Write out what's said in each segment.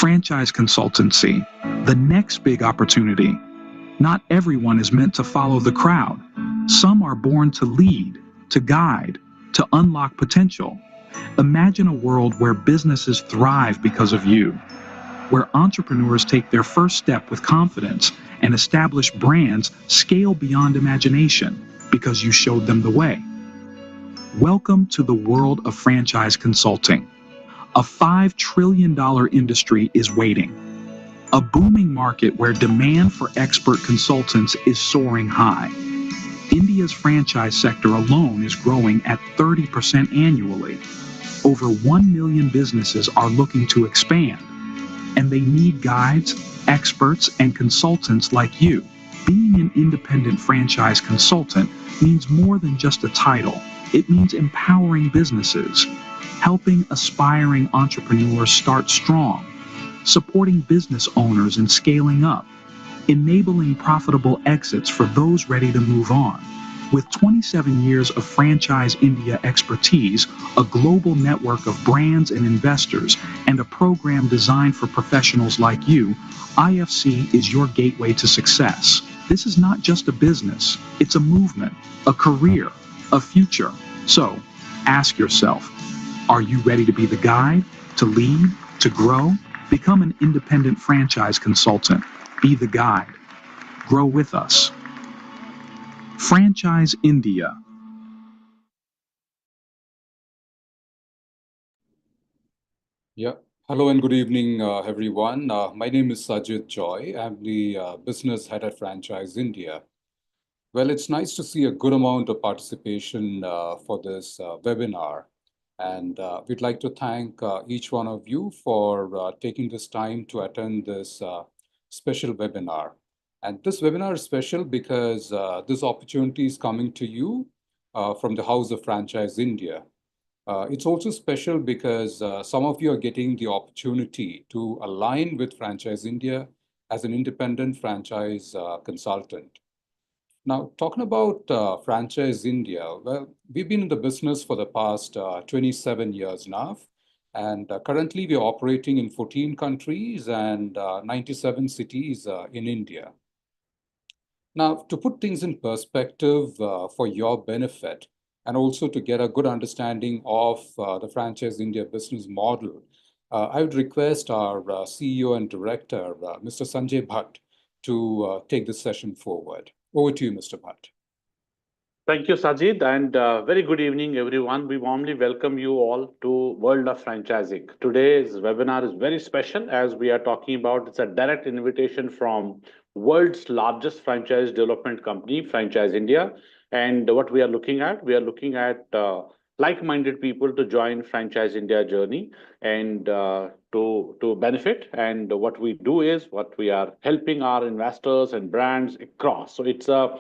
Franchise consultancy, the next big opportunity. Not everyone is meant to follow the crowd. Some are born to lead, to guide, to unlock potential. Imagine a world where businesses thrive because of you, where entrepreneurs take their first step with confidence and established brands scale beyond imagination because you showed them the way. Welcome to the world of franchise consulting. A $5 trillion industry is waiting. A booming market where demand for expert consultants is soaring high. India's franchise sector alone is growing at 30% annually. Over 1 million businesses are looking to expand, and they need guides, experts, and consultants like you. Being an independent franchise consultant means more than just a title. It means empowering businesses, helping aspiring entrepreneurs start strong, supporting business owners in scaling up, enabling profitable exits for those ready to move on. With 27 years of Franchise India expertise, a global network of brands and investors, and a program designed for professionals like you, IFC is your gateway to success. This is not just a business, it's a movement, a career, a future. So, ask yourself, are you ready to be the guide, to lead, to grow? Become an independent franchise consultant. Be the guide. Grow with us. Franchise India. Yeah. Hello and good evening, everyone. My name is Sajid Joy. I'm the business head at Franchise India. Well, it's nice to see a good amount of participation for this webinar. And we'd like to thank each one of you for taking this time to attend this special webinar. And this webinar is special because this opportunity is coming to you from the House of Franchise India. It's also special because some of you are getting the opportunity to align with Franchise India as an independent franchise consultant. Now, talking about Franchise India, well, we've been in the business for the past 27 years now. And currently, we're operating in 14 countries and 97 cities in India. Now, to put things in perspective for your benefit, and also to get a good understanding of the Franchise India business model, I would request our CEO and director, Mr. Sanjay Bhatt, to take this session forward. Over to you, Mr. Bhatt. Thank you, Sajid, and very good evening, everyone. We warmly welcome you all to World of Franchising. Today's webinar is very special as we are talking about, it's a direct invitation from world's largest franchise development company, Franchise India. And what we are looking at like-minded people to join Franchise India journey and to benefit. And what we do is what we are helping our investors and brands across. So it's a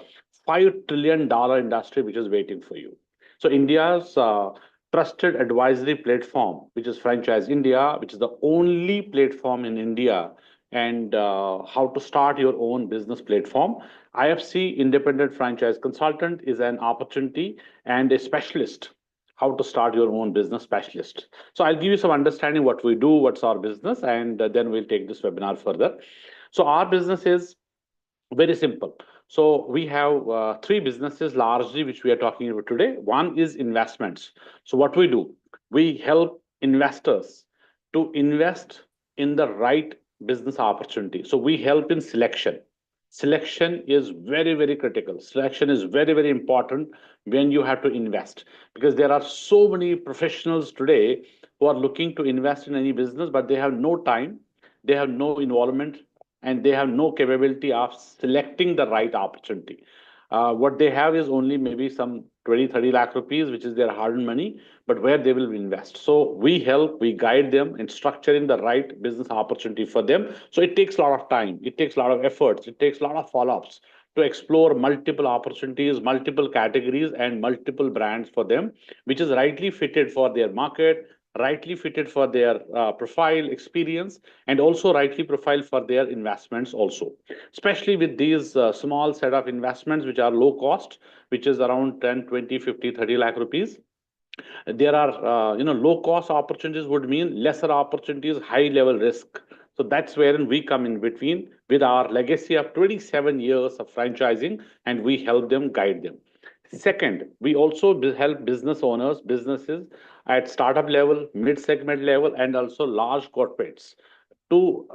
$5 trillion industry which is waiting for you. So India's trusted advisory platform, which is Franchise India, which is the only platform in India and how to start your own business platform. IFC, Independent Franchise Consultant, is an opportunity and a specialist, how to start your own business specialist. So I'll give you some understanding what we do, what's our business, and then we'll take this webinar further. So our business is very simple. So we have three businesses largely, which we are talking about today. One is investments. So what we do, we help investors to invest in the right business opportunity. So we help in selection. Selection is very, very critical. Selection is very, very important when you have to invest, because there are so many professionals today who are looking to invest in any business, but they have no time, they have no involvement, and they have no capability of selecting the right opportunity. What they have is only maybe some 20-30 lakh rupees, which is their hard-earned money, but where they will invest. So we help, we guide them in structuring the right business opportunity for them. So it takes a lot of time, it takes a lot of efforts, it takes a lot of follow-ups to explore multiple opportunities, multiple categories, and multiple brands for them, which is rightly fitted for their market, rightly fitted for their profile experience, and also rightly profiled for their investments also, especially with these small set of investments which are low cost, which is around 10, 20, 50, 30 lakh rupees. There are low cost opportunities would mean lesser opportunities, high level risk. So that's wherein we come in between with our legacy of 27 years of franchising, and we help them, guide them. Second, we also help business owners, businesses at startup level, mid segment level, and also large corporates to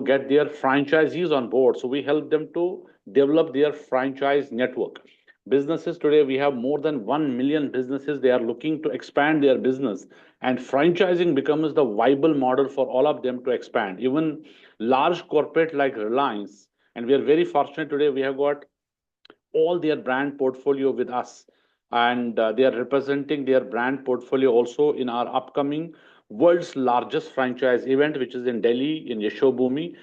get their franchisees on board. So we help them to develop their franchise network. Businesses today, we have more than 1 million businesses. They are looking to expand their business, and franchising becomes the viable model for all of them to expand. Even large corporate like Reliance, and we are very fortunate today. We have got all their brand portfolio with us, and they are representing their brand portfolio also in our upcoming world's largest franchise event, which is in Delhi in Yashobhumi,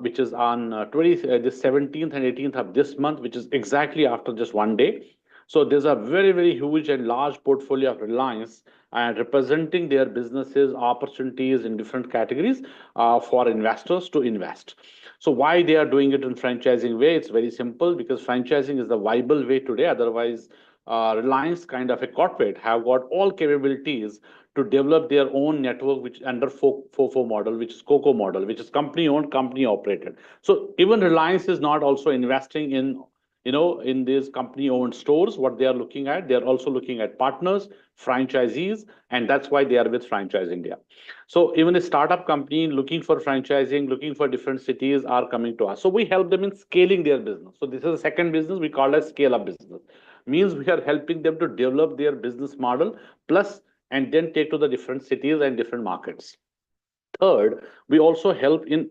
which is on the 17th and 18th of this month, which is exactly after just one day. So there's a very, very huge and large portfolio of Reliance and representing their businesses, opportunities in different categories for investors to invest. So why they are doing it in franchising way? It's very simple, because franchising is the viable way today. Otherwise, Reliance kind of a corporate have got all capabilities to develop their own network, which under FOFO model, which is COCO model, which is company owned, company operated. So even Reliance is not also investing in in these company owned stores. What they are looking at, they are also looking at partners, franchisees, and that's why they are with Franchise India. So even a startup company looking for franchising, looking for different cities are coming to us. So we help them in scaling their business. So this is the second business we call as scale up business. Means we are helping them to develop their business model plus and then take to the different cities and different markets. Third, we also help in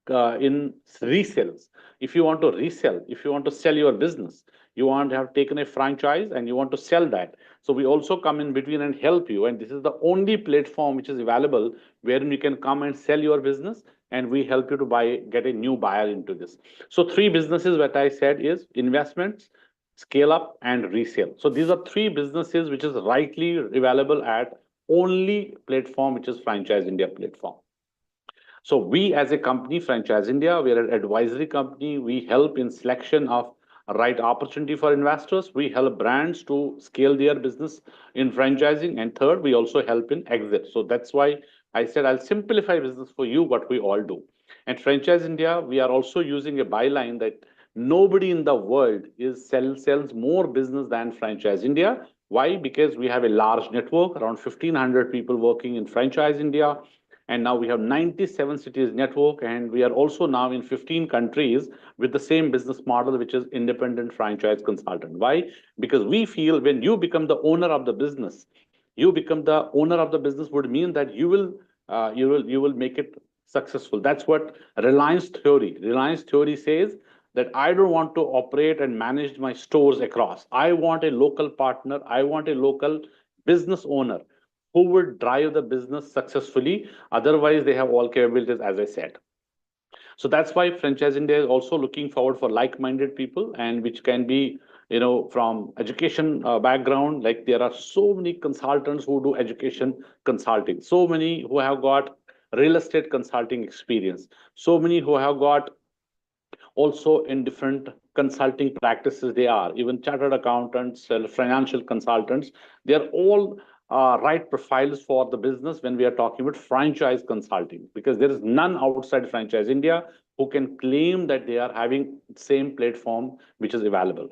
resales. If you want to resell, if you want to sell your business, you want to have taken a franchise and you want to sell that. So we also come in between and help you. And this is the only platform which is available wherein you can come and sell your business, and we help you to get a new buyer into this. So three businesses that I said is investments, scale up, and resale. So these are three businesses which is rightly available at only platform, which is Franchise India platform. So we as a company, Franchise India, we are an advisory company. We help in selection of right opportunity for investors. We help brands to scale their business in franchising. And third, we also help in exit. So that's why I said I'll simplify business for you, what we all do. And Franchise India, we are also using a byline that nobody in the world sells more business than Franchise India. Why? Because we have a large network, around 1,500 people working in Franchise India, and now we have 97 cities network, and we are also now in 15 countries with the same business model, which is independent franchise consultant. Why? Because we feel when you become the owner of the business, would mean that you will make it successful. That's what Reliance theory says, that I don't want to operate and manage my stores across. I want a local partner. I want a local business owner who would drive the business successfully. Otherwise, they have all capabilities, as I said. So that's why Franchise India is also looking forward for like-minded people, and which can be, from education background. Like there are so many consultants who do education consulting, so many who have got real estate consulting experience, so many who have got also in different consulting practices. They are even chartered accountants, financial consultants. They are all right profiles for the business when we are talking about franchise consulting, because there is none outside Franchise India who can claim that they are having same platform which is available.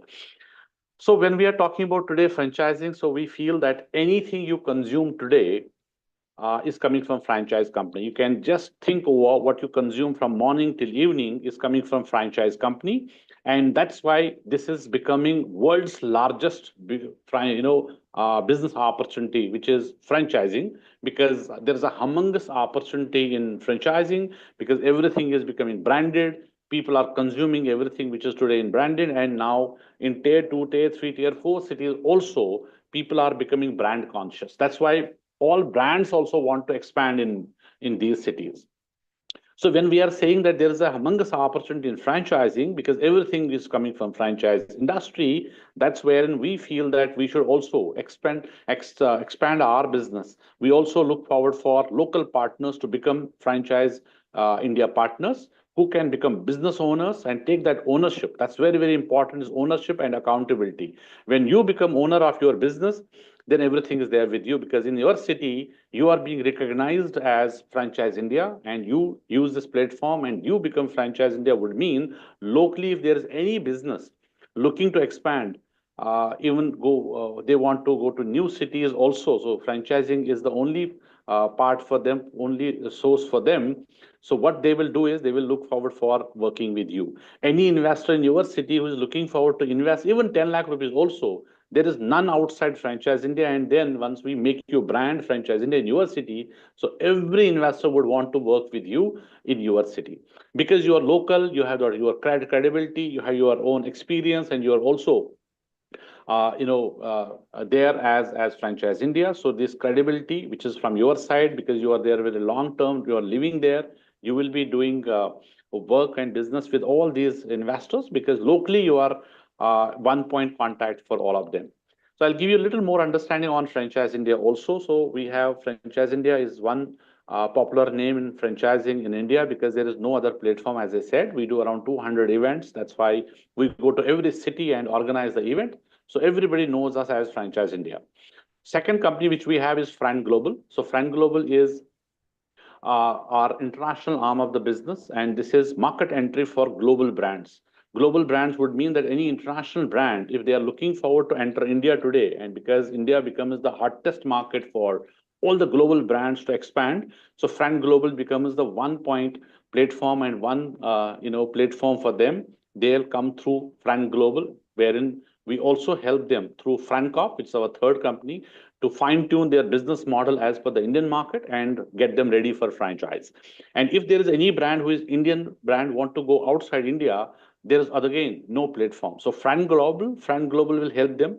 So when we are talking about today franchising, so we feel that anything you consume today is coming from franchise company. You can just think over what you consume from morning till evening is coming from franchise company, and that's why this is becoming world's largest business opportunity, which is franchising, because there is a humongous opportunity in franchising, because everything is becoming branded. People are consuming everything which is today in branded, and now in tier 2, tier 3, tier 4 cities also, people are becoming brand conscious. That's why all brands also want to expand in these cities. So when we are saying that there is a humongous opportunity in franchising, because everything is coming from franchise industry, that's wherein we feel that we should also expand our business. We also look forward for local partners to become Franchise India partners, who can become business owners and take that ownership. That's very, very important, is ownership and accountability. When you become owner of your business, then everything is there with you, because in your city, you are being recognized as Franchise India, and you use this platform and you become Franchise India would mean locally, if there is any business looking to expand, even go, they want to go to new cities also. So franchising is the only part for them, only source for them. So what they will do is they will look forward for working with you. Any investor in your city who is looking forward to invest even 10 lakh rupees also, there is none outside Franchise India. And then once we make you brand Franchise India in your city, so every investor would want to work with you in your city, because you are local, you have your credibility, you have your own experience, and you are also there as Franchise India. So this credibility, which is from your side, because you are there with a long term, you are living there, you will be doing work and business with all these investors, because locally you are one point contact for all of them. So I'll give you a little more understanding on Franchise India also. So we have Franchise India is one popular name in franchising in India, because there is no other platform. As I said, we do around 200 events. That's why we go to every city and organize the event. So everybody knows us as Franchise India. Second company which we have is Fran Global. So Fran Global is our international arm of the business, and this is market entry for global brands. Global brands would mean that any international brand, if they are looking forward to enter India today, and because India becomes the hottest market for all the global brands to expand, so Fran Global becomes the one point platform and one platform for them. They'll come through Fran Global, wherein we also help them through FranCorp, which is our third company, to fine tune their business model as per the Indian market and get them ready for franchise. And if there is any brand who is Indian brand want to go outside India, there is again no platform. So Fran Global will help them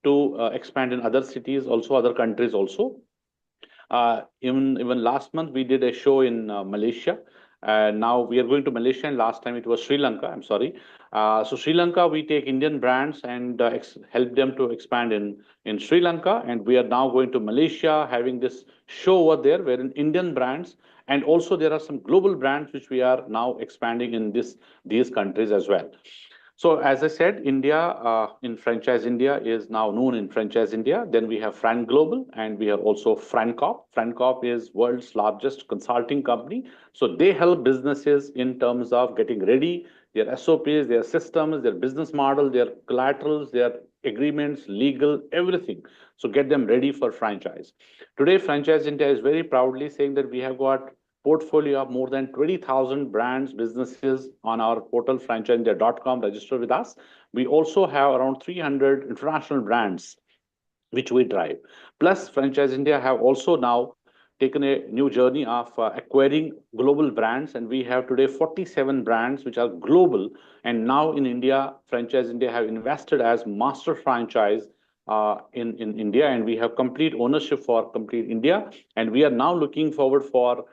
to expand in other cities, also other countries also. Even last month we did a show in Malaysia. Now we are going to Malaysia, and last time it was Sri Lanka. I'm sorry. So Sri Lanka, we take Indian brands and help them to expand in Sri Lanka, and we are now going to Malaysia, having this show over there, wherein Indian brands, and also there are some global brands which we are now expanding in these countries as well. So as I said, India in Franchise India is now known in Franchise India. Then we have Fran Global, and we have also FranCorp. FranCorp is world's largest consulting company. So they help businesses in terms of getting ready, their SOPs, their systems, their business model, their collaterals, their agreements, legal, everything. So get them ready for franchise. Today, Franchise India is very proudly saying that we have got portfolio of more than 20,000 brands, businesses on our portal franchiseindia.com register with us. We also have around 300 international brands which we drive. Plus, Franchise India have also now taken a new journey of acquiring global brands, and we have today 47 brands which are global. And now in India, Franchise India have invested as master franchise in India, and we have complete ownership for complete India. And we are now looking forward for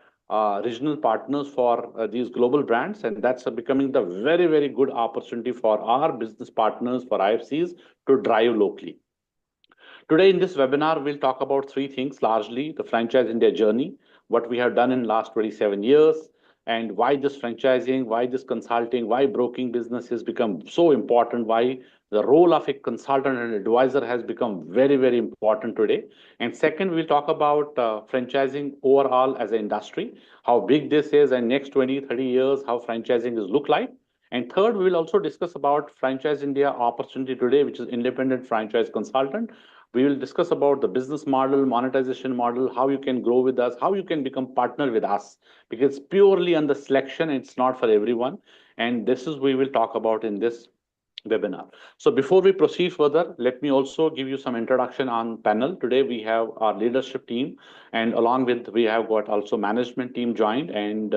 regional partners for these global brands, and that's becoming the very, very good opportunity for our business partners, for IFCs, to drive locally. Today in this webinar, we'll talk about three things, largely the Franchise India journey, what we have done in last 27 years, and why this franchising, why this consulting, why broking business has become so important, why the role of a consultant and advisor has become very, very important today. And second, we'll talk about franchising overall as an industry, how big this is, and next 20, 30 years, how franchising is look like. And third, we will also discuss about Franchise India opportunity today, which is independent franchise consultant. We will discuss about the business model, monetization model, how you can grow with us, how you can become partner with us, because purely on the selection, it's not for everyone. And this is we will talk about in this webinar. So before we proceed further, let me also give you some introduction on panel. Today we have our leadership team, and along with we have got also management team joined, and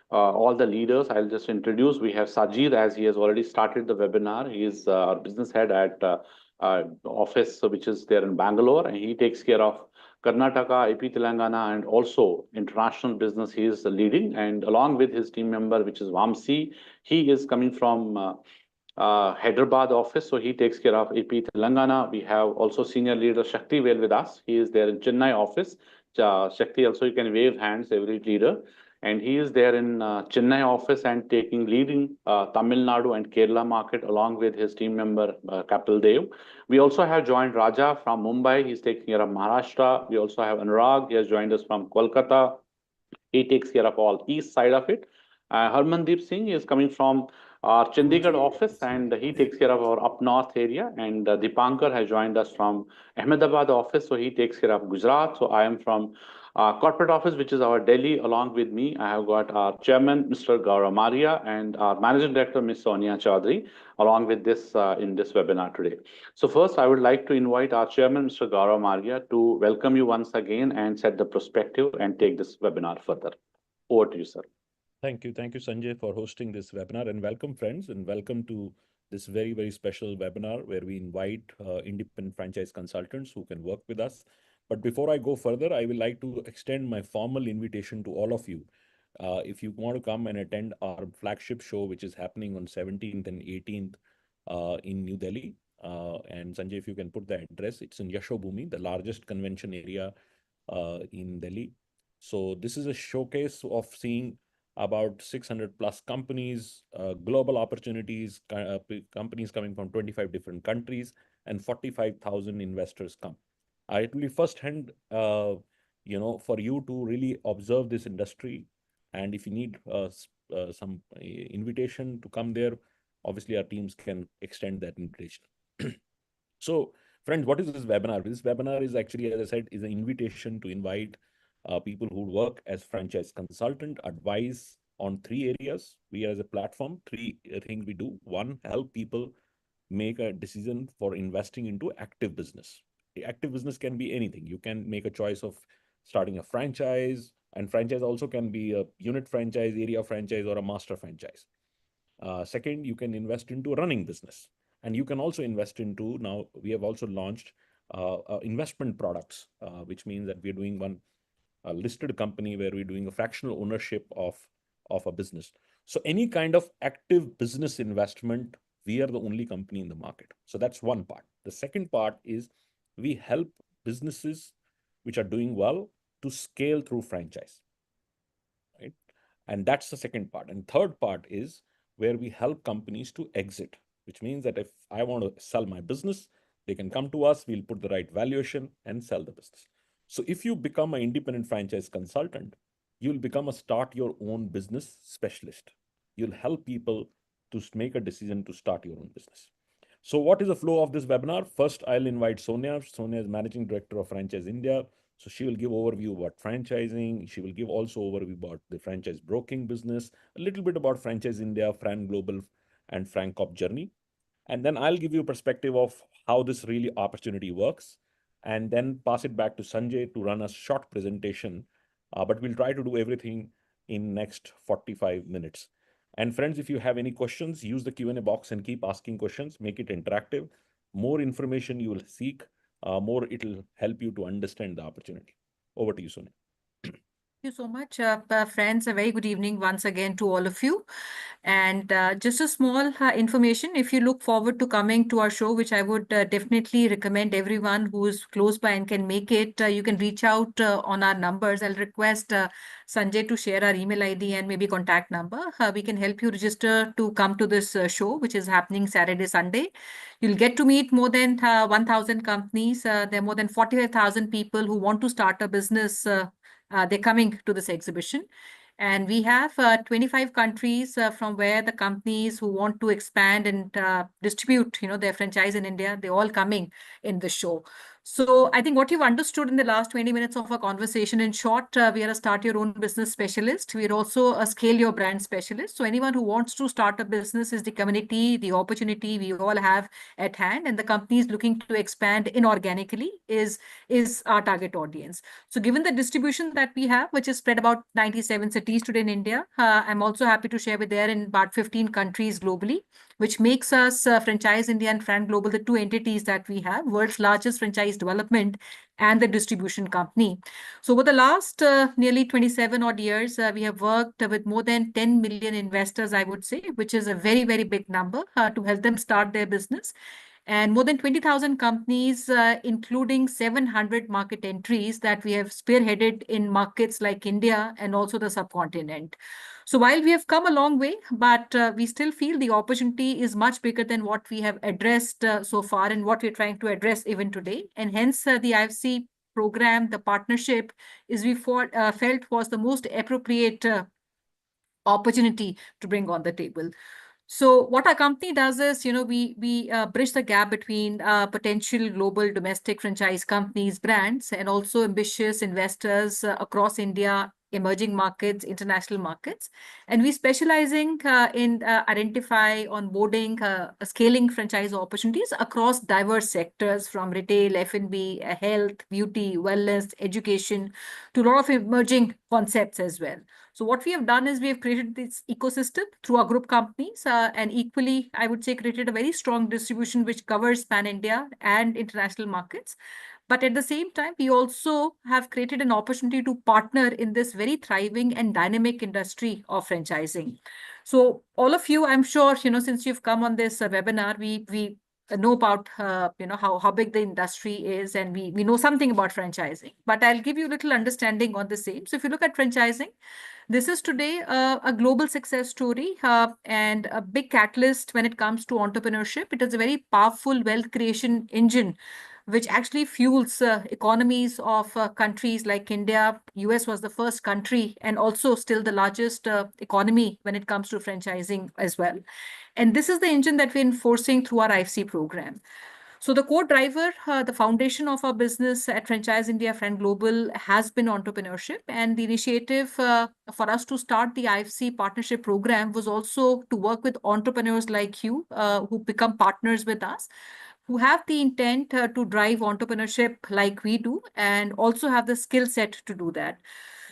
all the leaders. I'll just introduce. We have Sajid, as he has already started the webinar. He is our business head at office, which is there in Bangalore, and he takes care of Karnataka, AP Telangana, and also international business he is leading. And along with his team member, which is Vamsi, he is coming from Hyderabad office, so he takes care of AP Telangana. We have also senior leader Shakti well with us. He is there in Chennai office. Shakti, also you can wave hands, every leader. and he is there in Chennai office and leading Tamil Nadu and Kerala market along with his team member Kapil Dev. We also have joined Raja from Mumbai. He's taking care of Maharashtra. We also have Anurag. He has joined us from Kolkata. He takes care of all east side of it. Harmandeep Singh is coming from our Chandigarh office and he takes care of our up north area. And Dipankar has joined us from Ahmedabad office, so he takes care of Gujarat. So I am from corporate office, which is our Delhi. Along with me, I have got our chairman, Mr. Gaurav Maria, and our managing director, Ms. Sonia Chaudhary, along with this in this webinar today. So first, I would like to invite our chairman, Mr. Gaurav Maria, to welcome you once again and set the perspective and take this webinar further. Over to you, sir. Thank you, Sanjay, for hosting this webinar, and welcome, friends, and welcome to this very, very special webinar where we invite independent franchise consultants who can work with us. But before I go further, I would like to extend my formal invitation to all of you. If you want to come and attend our flagship show, which is happening on 17th and 18th in New Delhi, and Sanjay, if you can put the address, it's in Yashobhumi, the largest convention area in Delhi. So this is a showcase of seeing about 600 plus companies, global opportunities, companies coming from 25 different countries, and 45,000 investors come. It will be first-hand, for you to really observe this industry. And if you need some invitation to come there, obviously our teams can extend that invitation. So, friends, what is this webinar? This webinar is actually, as I said, is an invitation to invite people who work as franchise consultant, advise on 3 areas. We as a platform, 3 things we do. 1, help people make a decision for investing into active business. The active business can be anything. You can make a choice of starting a franchise, and franchise also can be a unit franchise, area franchise, or a master franchise. Second, you can invest into running business. And you can also invest into, now we have also launched investment products, which means that we're doing one listed company where we're doing a fractional ownership of a business. So any kind of active business investment, we are the only company in the market. So that's one part. The second part is we help businesses which are doing well to scale through franchise, right? And that's the second part. And third part is where we help companies to exit, which means that if I want to sell my business, they can come to us, we'll put the right valuation and sell the business. So if you become an independent franchise consultant, you'll become a start your own business specialist. You'll help people to make a decision to start your own business. So what is the flow of this webinar? First, I'll invite Sonia. Sonia is Managing Director of Franchise India. So she will give overview about franchising. She will give also overview about the franchise broking business, a little bit about Franchise India, Fran Global, and FranCop journey. And then I'll give you a perspective of how this really opportunity works, and then pass it back to Sanjay to run a short presentation. But we'll try to do everything in next 45 minutes. And friends, if you have any questions, use the Q&A box and keep asking questions, make it interactive. More information you will seek, more it'll help you to understand the opportunity. Over to you, Sonia. Thank you so much, friends. A very good evening once again to all of you. And just a small information, if you look forward to coming to our show, which I would definitely recommend everyone who is close by and can make it, you can reach out on our numbers. I'll request Sanjay to share our email ID and maybe contact number. We can help you register to come to this show, which is happening Saturday, Sunday. You'll get to meet more than 1,000 companies. There are more than 45,000 people who want to start a business. They're coming to this exhibition. And we have 25 countries from where the companies who want to expand and distribute, their franchise in India, they're all coming in the show. So I think what you've understood in the last 20 minutes of our conversation, in short, we are a start your own business specialist. We're also a scale your brand specialist. So anyone who wants to start a business is the community, the opportunity we all have at hand, and the companies looking to expand inorganically is our target audience. So given the distribution that we have, which is spread about 97 cities today in India, I'm also happy to share with there in about 15 countries globally, which makes us Franchise India and Fran Global the 2 entities that we have, world's largest franchise development and the distribution company. So over the last nearly 27 odd years, we have worked with more than 10 million investors, I would say, which is a very, very big number to help them start their business. and more than 20,000 companies, including 700 market entries that we have spearheaded in markets like India and also the subcontinent. So while we have come a long way, but we still feel the opportunity is much bigger than what we have addressed so far and what we're trying to address even today. And hence the IFC program, the partnership, is felt was the most appropriate opportunity to bring on the table. So what our company does is, we bridge the gap between potential global domestic franchise companies, brands, and also ambitious investors across India, emerging markets, international markets. And we specializing in identify, onboarding, scaling franchise opportunities across diverse sectors from retail, F&B, health, beauty, wellness, education, to a lot of emerging concepts as well. So what we have done is we have created this ecosystem through our group companies, and equally, I would say, created a very strong distribution which covers pan-India and international markets. But at the same time, we also have created an opportunity to partner in this very thriving and dynamic industry of franchising. So all of you, I'm sure, since you've come on this webinar, we know about how big the industry is, and we know something about franchising. But I'll give you a little understanding on the same. So if you look at franchising, this is today a global success story and a big catalyst when it comes to entrepreneurship. It is a very powerful wealth creation engine, which actually fuels economies of countries like India. US was the first country and also still the largest economy when it comes to franchising as well. And this is the engine that we're enforcing through our IFC program. So the core driver, the foundation of our business at Franchise India Friend Global has been entrepreneurship. And the initiative for us to start the IFC partnership program was also to work with entrepreneurs like you who become partners with us, who have the intent to drive entrepreneurship like we do, and also have the skill set to do that.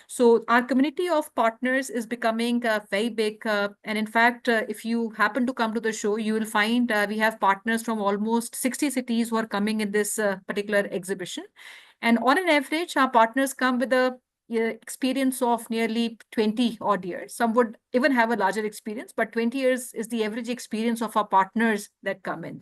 So our community of partners is becoming very big. And in fact, if you happen to come to the show, you will find we have partners from almost 60 cities who are coming in this particular exhibition. And on an average, our partners come with a experience of nearly 20 odd years. Some would even have a larger experience, but 20 years is the average experience of our partners that come in.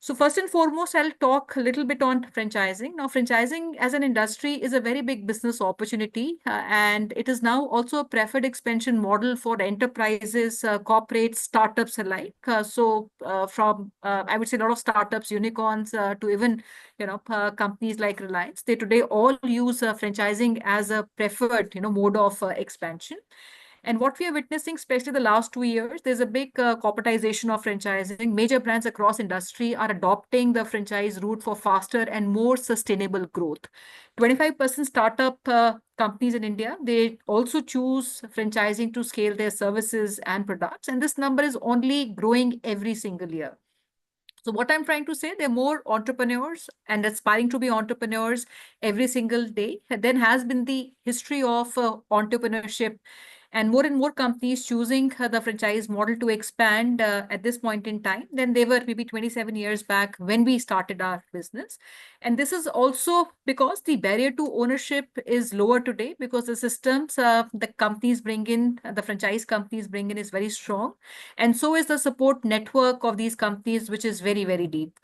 So first and foremost, I'll talk a little bit on franchising. Now, franchising as an industry is a very big business opportunity, and it is now also a preferred expansion model for enterprises, corporate startups alike. From I would say a lot of startups, unicorns, to even companies like Reliance, they today all use franchising as a preferred mode of expansion. And what we are witnessing, especially the last 2 years, there's a big corporatization of franchising. Major brands across industry are adopting the franchise route for faster and more sustainable growth. 25% startup companies in India, they also choose franchising to scale their services and products. And this number is only growing every single year. So what I'm trying to say, there are more entrepreneurs and aspiring to be entrepreneurs every single day than has been the history of entrepreneurship, and more companies choosing the franchise model to expand at this point in time than they were maybe 27 years back when we started our business. And this is also because the barrier to ownership is lower today, because the systems the companies bring in, the franchise companies bring in, is very strong. And so is the support network of these companies, which is very, very deep.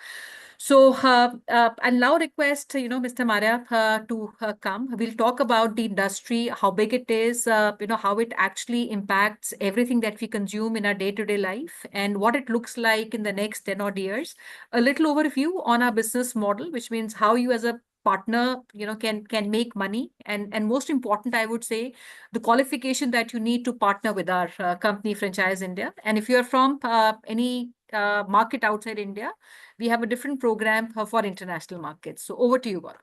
So I'll now request, Mr. Maria to come. We'll talk about the industry, how big it is, how it actually impacts everything that we consume in our day-to-day life, and what it looks like in the next 10 odd years. A little overview on our business model, which means how you as a partner, can make money. And most important, I would say, the qualification that you need to partner with our company, Franchise India. And if you're from any market outside India, we have a different program for international markets. So over to you, Gaurav.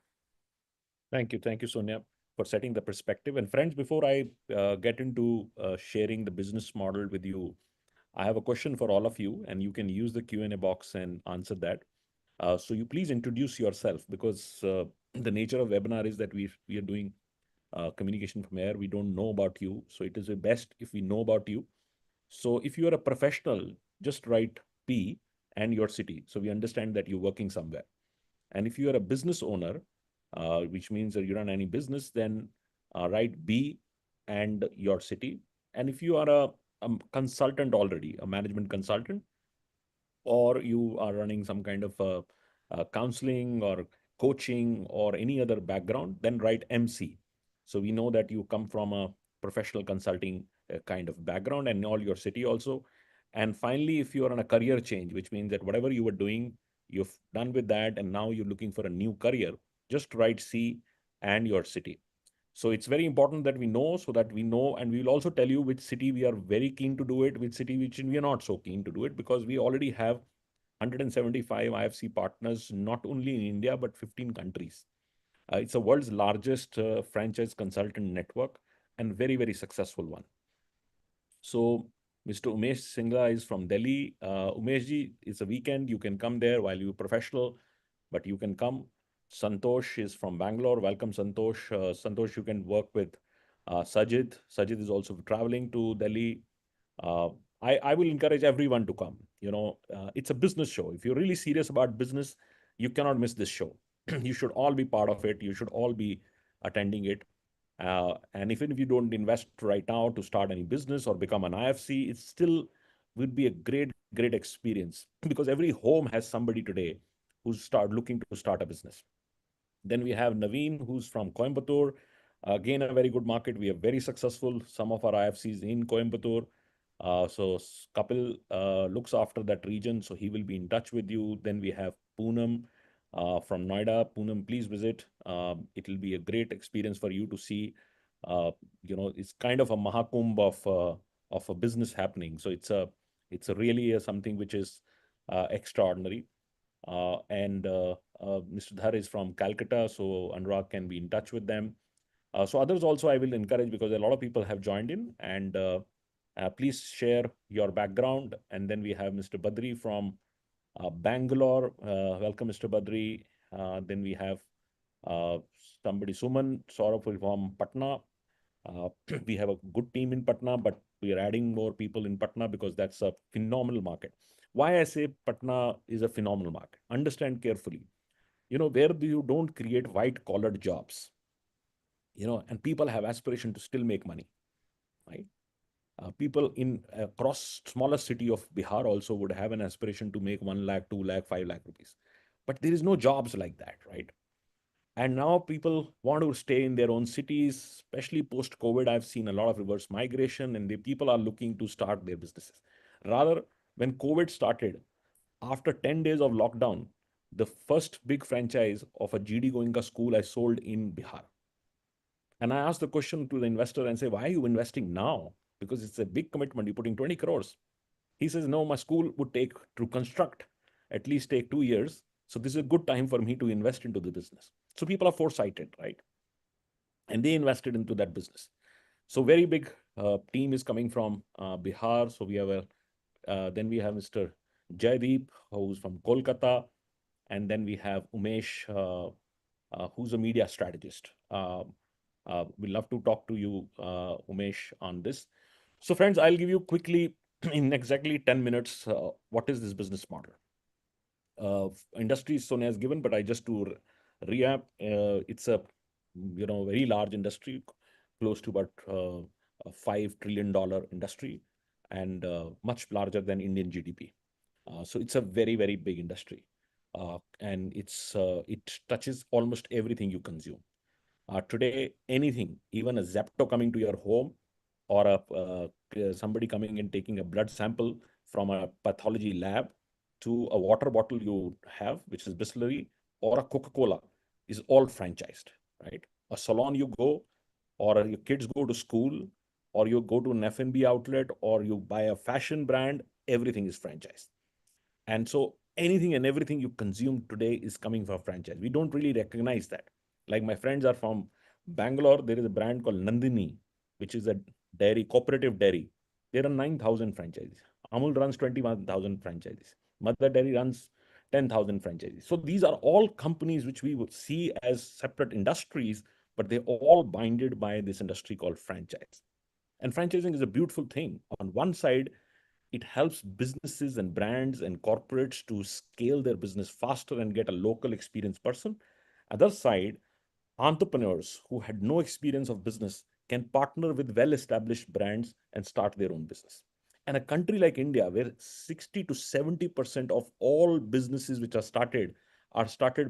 Thank you, Sonia, for setting the perspective. And friends, before I get into sharing the business model with you, I have a question for all of you, and you can use the Q&A box and answer that. So you please introduce yourself, because the nature of webinar is that we are doing communication from air. We don't know about you, so it is best if we know about you. So if you are a professional, just write P and your city, so we understand that you're working somewhere. And if you are a business owner, which means that you run any business, then write B and your city. And if you are a consultant already, a management consultant, or you are running some kind of counseling or coaching or any other background, then write MC. So we know that you come from a professional consulting kind of background and all your city also. And finally, if you are on a career change, which means that whatever you were doing, you've done with that, and now you're looking for a new career, just write C and your city. So it's very important that we know, so that we know, and we will also tell you which city we are very keen to do it, which city which we are not so keen to do it, because we already have 175 IFC partners, not only in India, but 15 countries. It's the world's largest franchise consultant network and very, very successful one. So Mr. Umesh Singla is from Delhi. Umesh ji, it's a weekend. You can come there while you're professional, but you can come. Santosh is from Bangalore. Welcome, Santosh. Santosh, you can work with Sajid. Sajid is also traveling to Delhi. Uh, I will encourage everyone to come. It's a business show. If you're really serious about business, you cannot miss this show. You should all be part of it. You should all be attending it. And even if you don't invest right now to start any business or become an IFC, it still would be a great, great experience because every home has somebody today who's looking to start a business. Then we have Naveen, who's from Coimbatore. Again, a very good market. We are very successful. Some of our IFCs in Coimbatore. So Kapil looks after that region, so he will be in touch with you. Then we have Poonam from Noida. Poonam, please visit. It will be a great experience for you to see. It's kind of a Mahakumbh of a business happening. So it's a really something which is extraordinary. And Mr. Dhar is from Calcutta, so Anurag can be in touch with them. So others also I will encourage, because a lot of people have joined in, and please share your background. And then we have Mr. Badri from Bangalore. Welcome, Mr. Badri. Then we have uh, somebody, Suman Saurabh from Patna. Uh, we have a good team in Patna, but we are adding more people in Patna because that's a phenomenal market. Why I say Patna is a phenomenal market? Understand carefully. Where you don't create white collared jobs, and people have aspiration to still make money, right? People in across smaller city of Bihar also would have an aspiration to make 1 lakh, 2 lakh, 5 lakh rupees. But there is no jobs like that, right? And now people want to stay in their own cities, especially post COVID. I've seen a lot of reverse migration, and the people are looking to start their businesses. Rather, when COVID started, after 10 days of lockdown, the first big franchise of a GD Goenka school I sold in Bihar. And I asked the question to the investor and say, why are you investing now? Because it's a big commitment. You're putting 20 crores. He says, no, my school would take to construct at least take 2 years. So this is a good time for me to invest into the business. So people are foresighted, right? And they invested into that business. So very big team is coming from Bihar. So then we have Mr. Jaideep, who's from Kolkata. And then we have Umesh, who's a media strategist. We'd love to talk to you, Umesh, on this. So friends, I'll give you quickly in exactly 10 minutes, what is this business model? Industry Sonia has given, but I just to recap, it's a very large industry, close to about $5 trillion industry, and much larger than Indian GDP. So it's a very, very big industry, and it touches almost everything you consume. Today, anything, even a Zepto coming to your home, or somebody coming and taking a blood sample from a pathology lab, to a water bottle you have, which is Bisleri, or a Coca-Cola, is all franchised, right? A salon you go, or your kids go to school, or you go to an F&B outlet, or you buy a fashion brand, everything is franchised. And so anything and everything you consume today is coming from franchise. We don't really recognize that. Like my friends are from Bangalore, there is a brand called Nandini, which is a dairy, cooperative dairy. There are 9,000 franchises. Amul runs 21,000 franchises. Mother Dairy runs 10,000 franchises. So these are all companies which we would see as separate industries, but they're all binded by this industry called franchise. And franchising is a beautiful thing. On one side, it helps businesses and brands and corporates to scale their business faster and get a local experienced person. Other side, entrepreneurs who had no experience of business can partner with well-established brands and start their own business. And a country like India, where 60 to 70% of all businesses which are started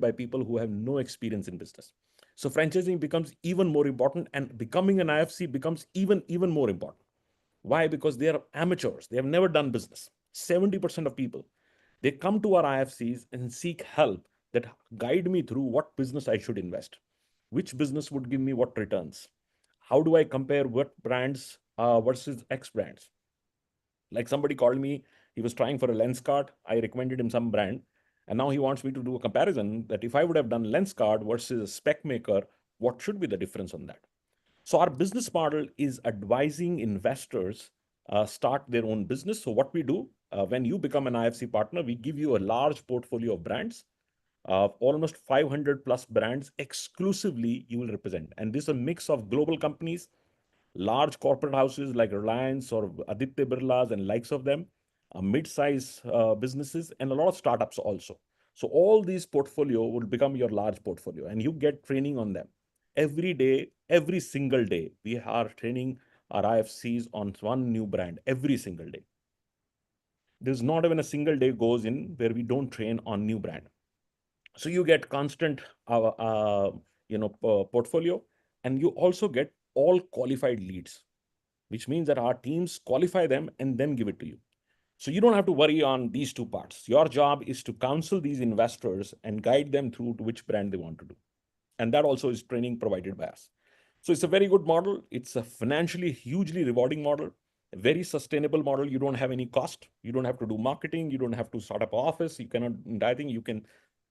by people who have no experience in business. So franchising becomes even more important, and becoming an IFC becomes even more important. Why? Because they are amateurs. They have never done business. 70% of people, they come to our IFCs and seek help that guide me through what business I should invest, which business would give me what returns, how do I compare what brands versus X brands. Like somebody called me, he was trying for a lens card. I recommended him some brand. And now he wants me to do a comparison that if I would have done lens card versus a spec maker, what should be the difference on that? So our business model is advising investors start their own business. So what we do, when you become an IFC partner, we give you a large portfolio of brands, almost 500 plus brands exclusively you will represent. And this is a mix of global companies, large corporate houses like Reliance or Aditya Birlas and likes of them, mid-size businesses, and a lot of startups also. So all these portfolio will become your large portfolio, and you get training on them every day, every single day. We are training our IFCs on one new brand every single day. There's not even a single day goes in where we don't train on new brand. So you get constant portfolio, and you also get all qualified leads, which means that our teams qualify them and then give it to you. So you don't have to worry on these two parts. Your job is to counsel these investors and guide them through to which brand they want to do. And that also is training provided by us. So it's a very good model. It's a financially hugely rewarding model, a very sustainable model. You don't have any cost. You don't have to do marketing. You don't have to start up an office. You cannot, I think you can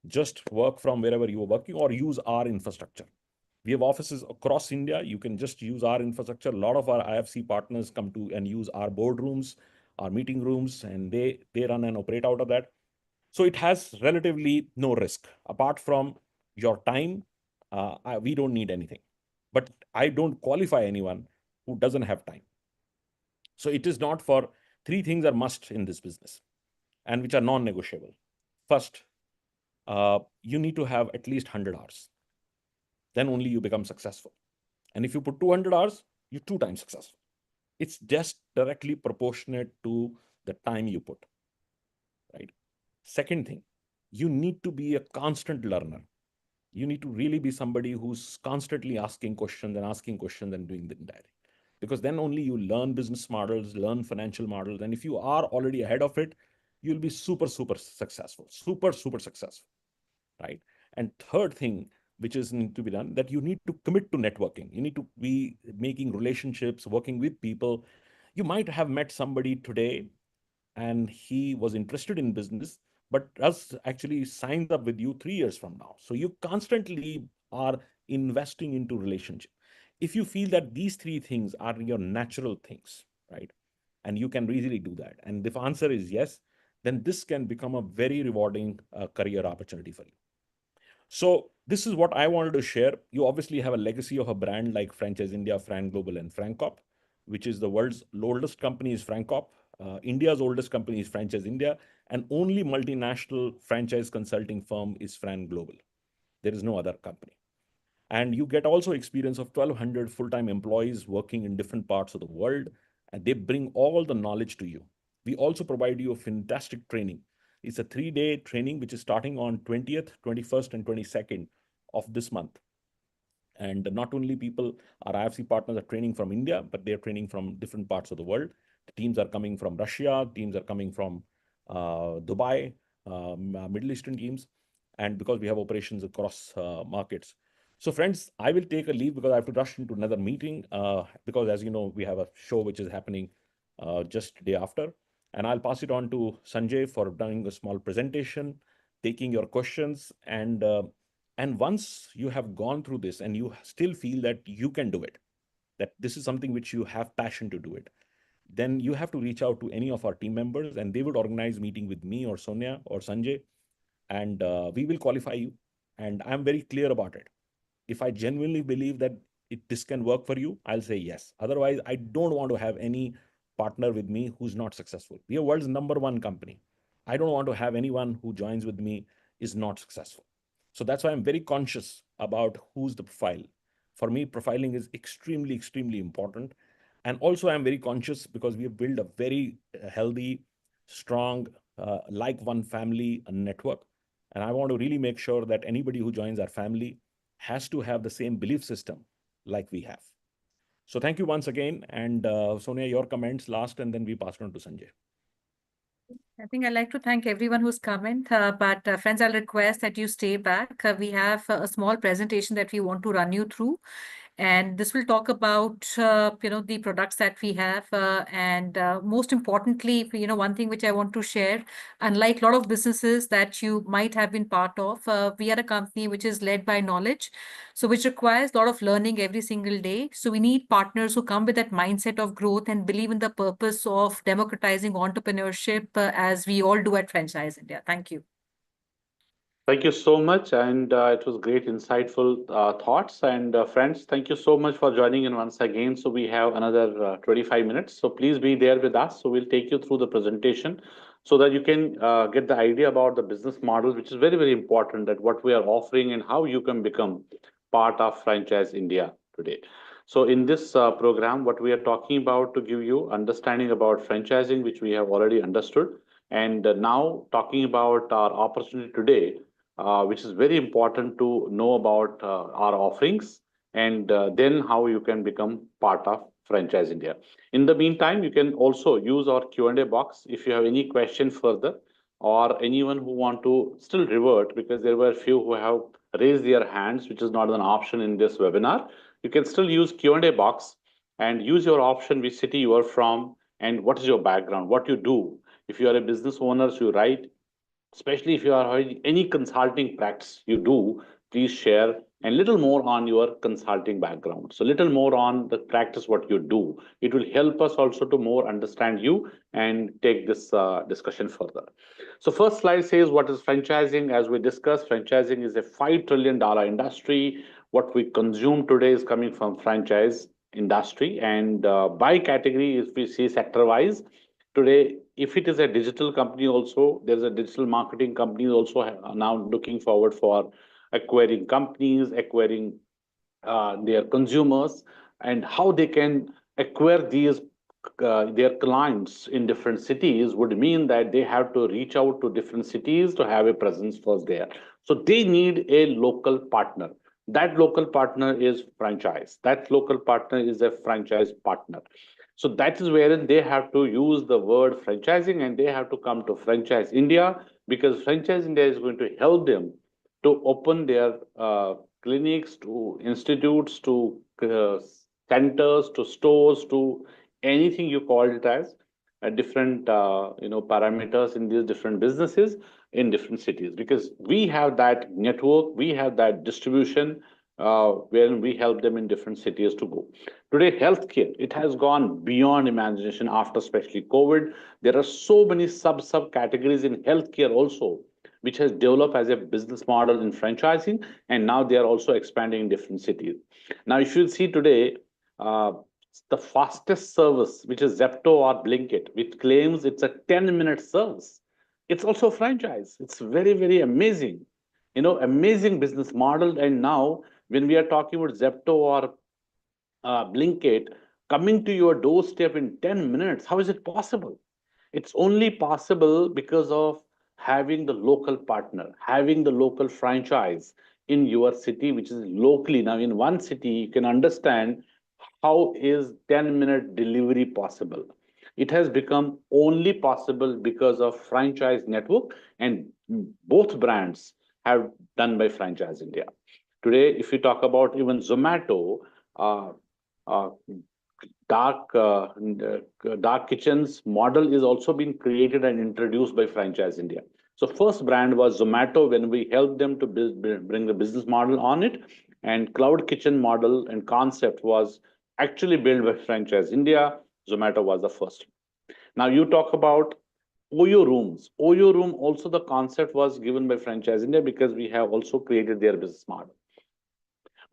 just work from wherever you are working or use our infrastructure. We have offices across India. You can just use our infrastructure. A lot of our IFC partners come to and use our boardrooms, our meeting rooms, and they run and operate out of that. So it has relatively no risk apart from your time. We don't need anything, but I don't qualify anyone who doesn't have time. So it is not for three things are must in this business and which are non-negotiable. First, you need to have at least 100 hours. Then only you become successful. And if you put 200 hours, you're 2 times successful. It's just directly proportionate to the time you put, right? Second thing, you need to be a constant learner. You need to really be somebody who's constantly asking questions and doing the entire thing. Because then only you learn business models, learn financial models. And if you are already ahead of it, you'll be super successful, super successful, right? And third thing, which is need to be done, that you need to commit to networking. You need to be making relationships, working with people. You might have met somebody today and he was interested in business, but us actually signs up with you 3 years from now. So you constantly are investing into relationship. If you feel that these three things are your natural things, right? And you can easily do that. And if answer is yes, then this can become a very rewarding career opportunity for you. So this is what I wanted to share. You obviously have a legacy of a brand like Franchise India, Fran Global, and Francop, which is the world's oldest company is Francop. India's oldest company is Franchise India, and only multinational franchise consulting firm is Fran Global. There is no other company. And you get also experience of 1,200 full-time employees working in different parts of the world, and they bring all the knowledge to you. We also provide you a fantastic training. It's a 3-day training, which is starting on 20th, 21st, and 22nd of this month. And not only people, our IFC partners are training from India, but they're training from different parts of the world. The teams are coming from Russia, teams are coming from Dubai, Middle Eastern teams, and because we have operations across markets. So friends, I will take a leave because I have to rush into another meeting because as you know, we have a show which is happening just day after. And I'll pass it on to Sanjay for doing a small presentation, taking your questions, and once you have gone through this and you still feel that you can do it, that this is something which you have passion to do it, then you have to reach out to any of our team members and they would organize meeting with me or Sonia or Sanjay, and we will qualify you. And I'm very clear about it. If I genuinely believe that this can work for you, I'll say yes. Otherwise, I don't want to have any partner with me who's not successful. We are world's #1 company. I don't want to have anyone who joins with me is not successful. So that's why I'm very conscious about who's the profile. For me, profiling is extremely important. And also, I'm very conscious because we have built a very healthy, strong, like one family network. And I want to really make sure that anybody who joins our family has to have the same belief system like we have. So thank you once again. And Sonia, your comments last, and then we pass it on to Sanjay. I think I'd like to thank everyone who's come in, but friends, I'll request that you stay back. We have a small presentation that we want to run you through. And this will talk about, the products that we have. And most importantly, one thing which I want to share, unlike a lot of businesses that you might have been part of, we are a company which is led by knowledge, so which requires a lot of learning every single day. So we need partners who come with that mindset of growth and believe in the purpose of democratizing entrepreneurship, as we all do at Franchise India. Thank you. Thank you so much, and it was great, insightful thoughts. And friends, thank you so much for joining in once again. So we have another 25 minutes. So please be there with us. So we'll take you through the presentation so that you can get the idea about the business model, which is very, very important, that what we are offering and how you can become part of Franchise India today. So in this program, what we are talking about to give you understanding about franchising, which we have already understood, and now talking about our opportunity today, which is very important to know about our offerings, and then how you can become part of Franchise India. In the meantime, you can also use our Q&A box if you have any question further, or anyone who want to still revert, because there were a few who have raised their hands, which is not an option in this webinar. You can still use Q&A box and use your option, which city you are from, and what is your background, what you do. If you are a business owner, so you write, especially if you are having any consulting practice you do, please share a little more on your consulting background. So little more on the practice, what you do. It will help us also to more understand you and take this discussion further. So first slide says, what is franchising? As we discussed, franchising is a $5 trillion industry. What we consume today is coming from franchise industry. And by category, if we see sector-wise, today, if it is a digital company also, there's a digital marketing company also now looking forward for acquiring companies, acquiring their consumers, and how they can acquire these their clients in different cities would mean that they have to reach out to different cities to have a presence first there. So they need a local partner. That local partner is franchise. That local partner is a franchise partner. So that is wherein they have to use the word franchising, and they have to come to Franchise India, because Franchise India is going to help them to open their clinics, to institutes, to centers, to stores, to anything you call it as, different parameters in these different businesses in different cities, because we have that network, we have that distribution, wherein we help them in different cities to go. Today, healthcare, it has gone beyond imagination after especially COVID. There are so many sub categories in healthcare also, which has developed as a business model in franchising, and now they are also expanding in different cities. Now, if you see today, the fastest service, which is Zepto or Blinkit, which claims it's a 10-minute service, it's also franchise. It's very, very amazing, amazing business model. And now, when we are talking about Zepto or Blinkit coming to your doorstep in 10 minutes, how is it possible? It's only possible because of having the local partner, having the local franchise in your city, which is locally. Now, in one city, you can understand how is 10-minute delivery possible. It has become only possible because of franchise network, and both brands have done by Franchise India. Today, if you talk about even Zomato, uh, uh, dark kitchens model is also being created and introduced by Franchise India. So first brand was Zomato, when we helped them to bring the business model on it, and cloud kitchen model and concept was actually built by Franchise India. Zomato was the first. Now you talk about Oyo rooms. Oyo room also, the concept was given by Franchise India, because we have also created their business model.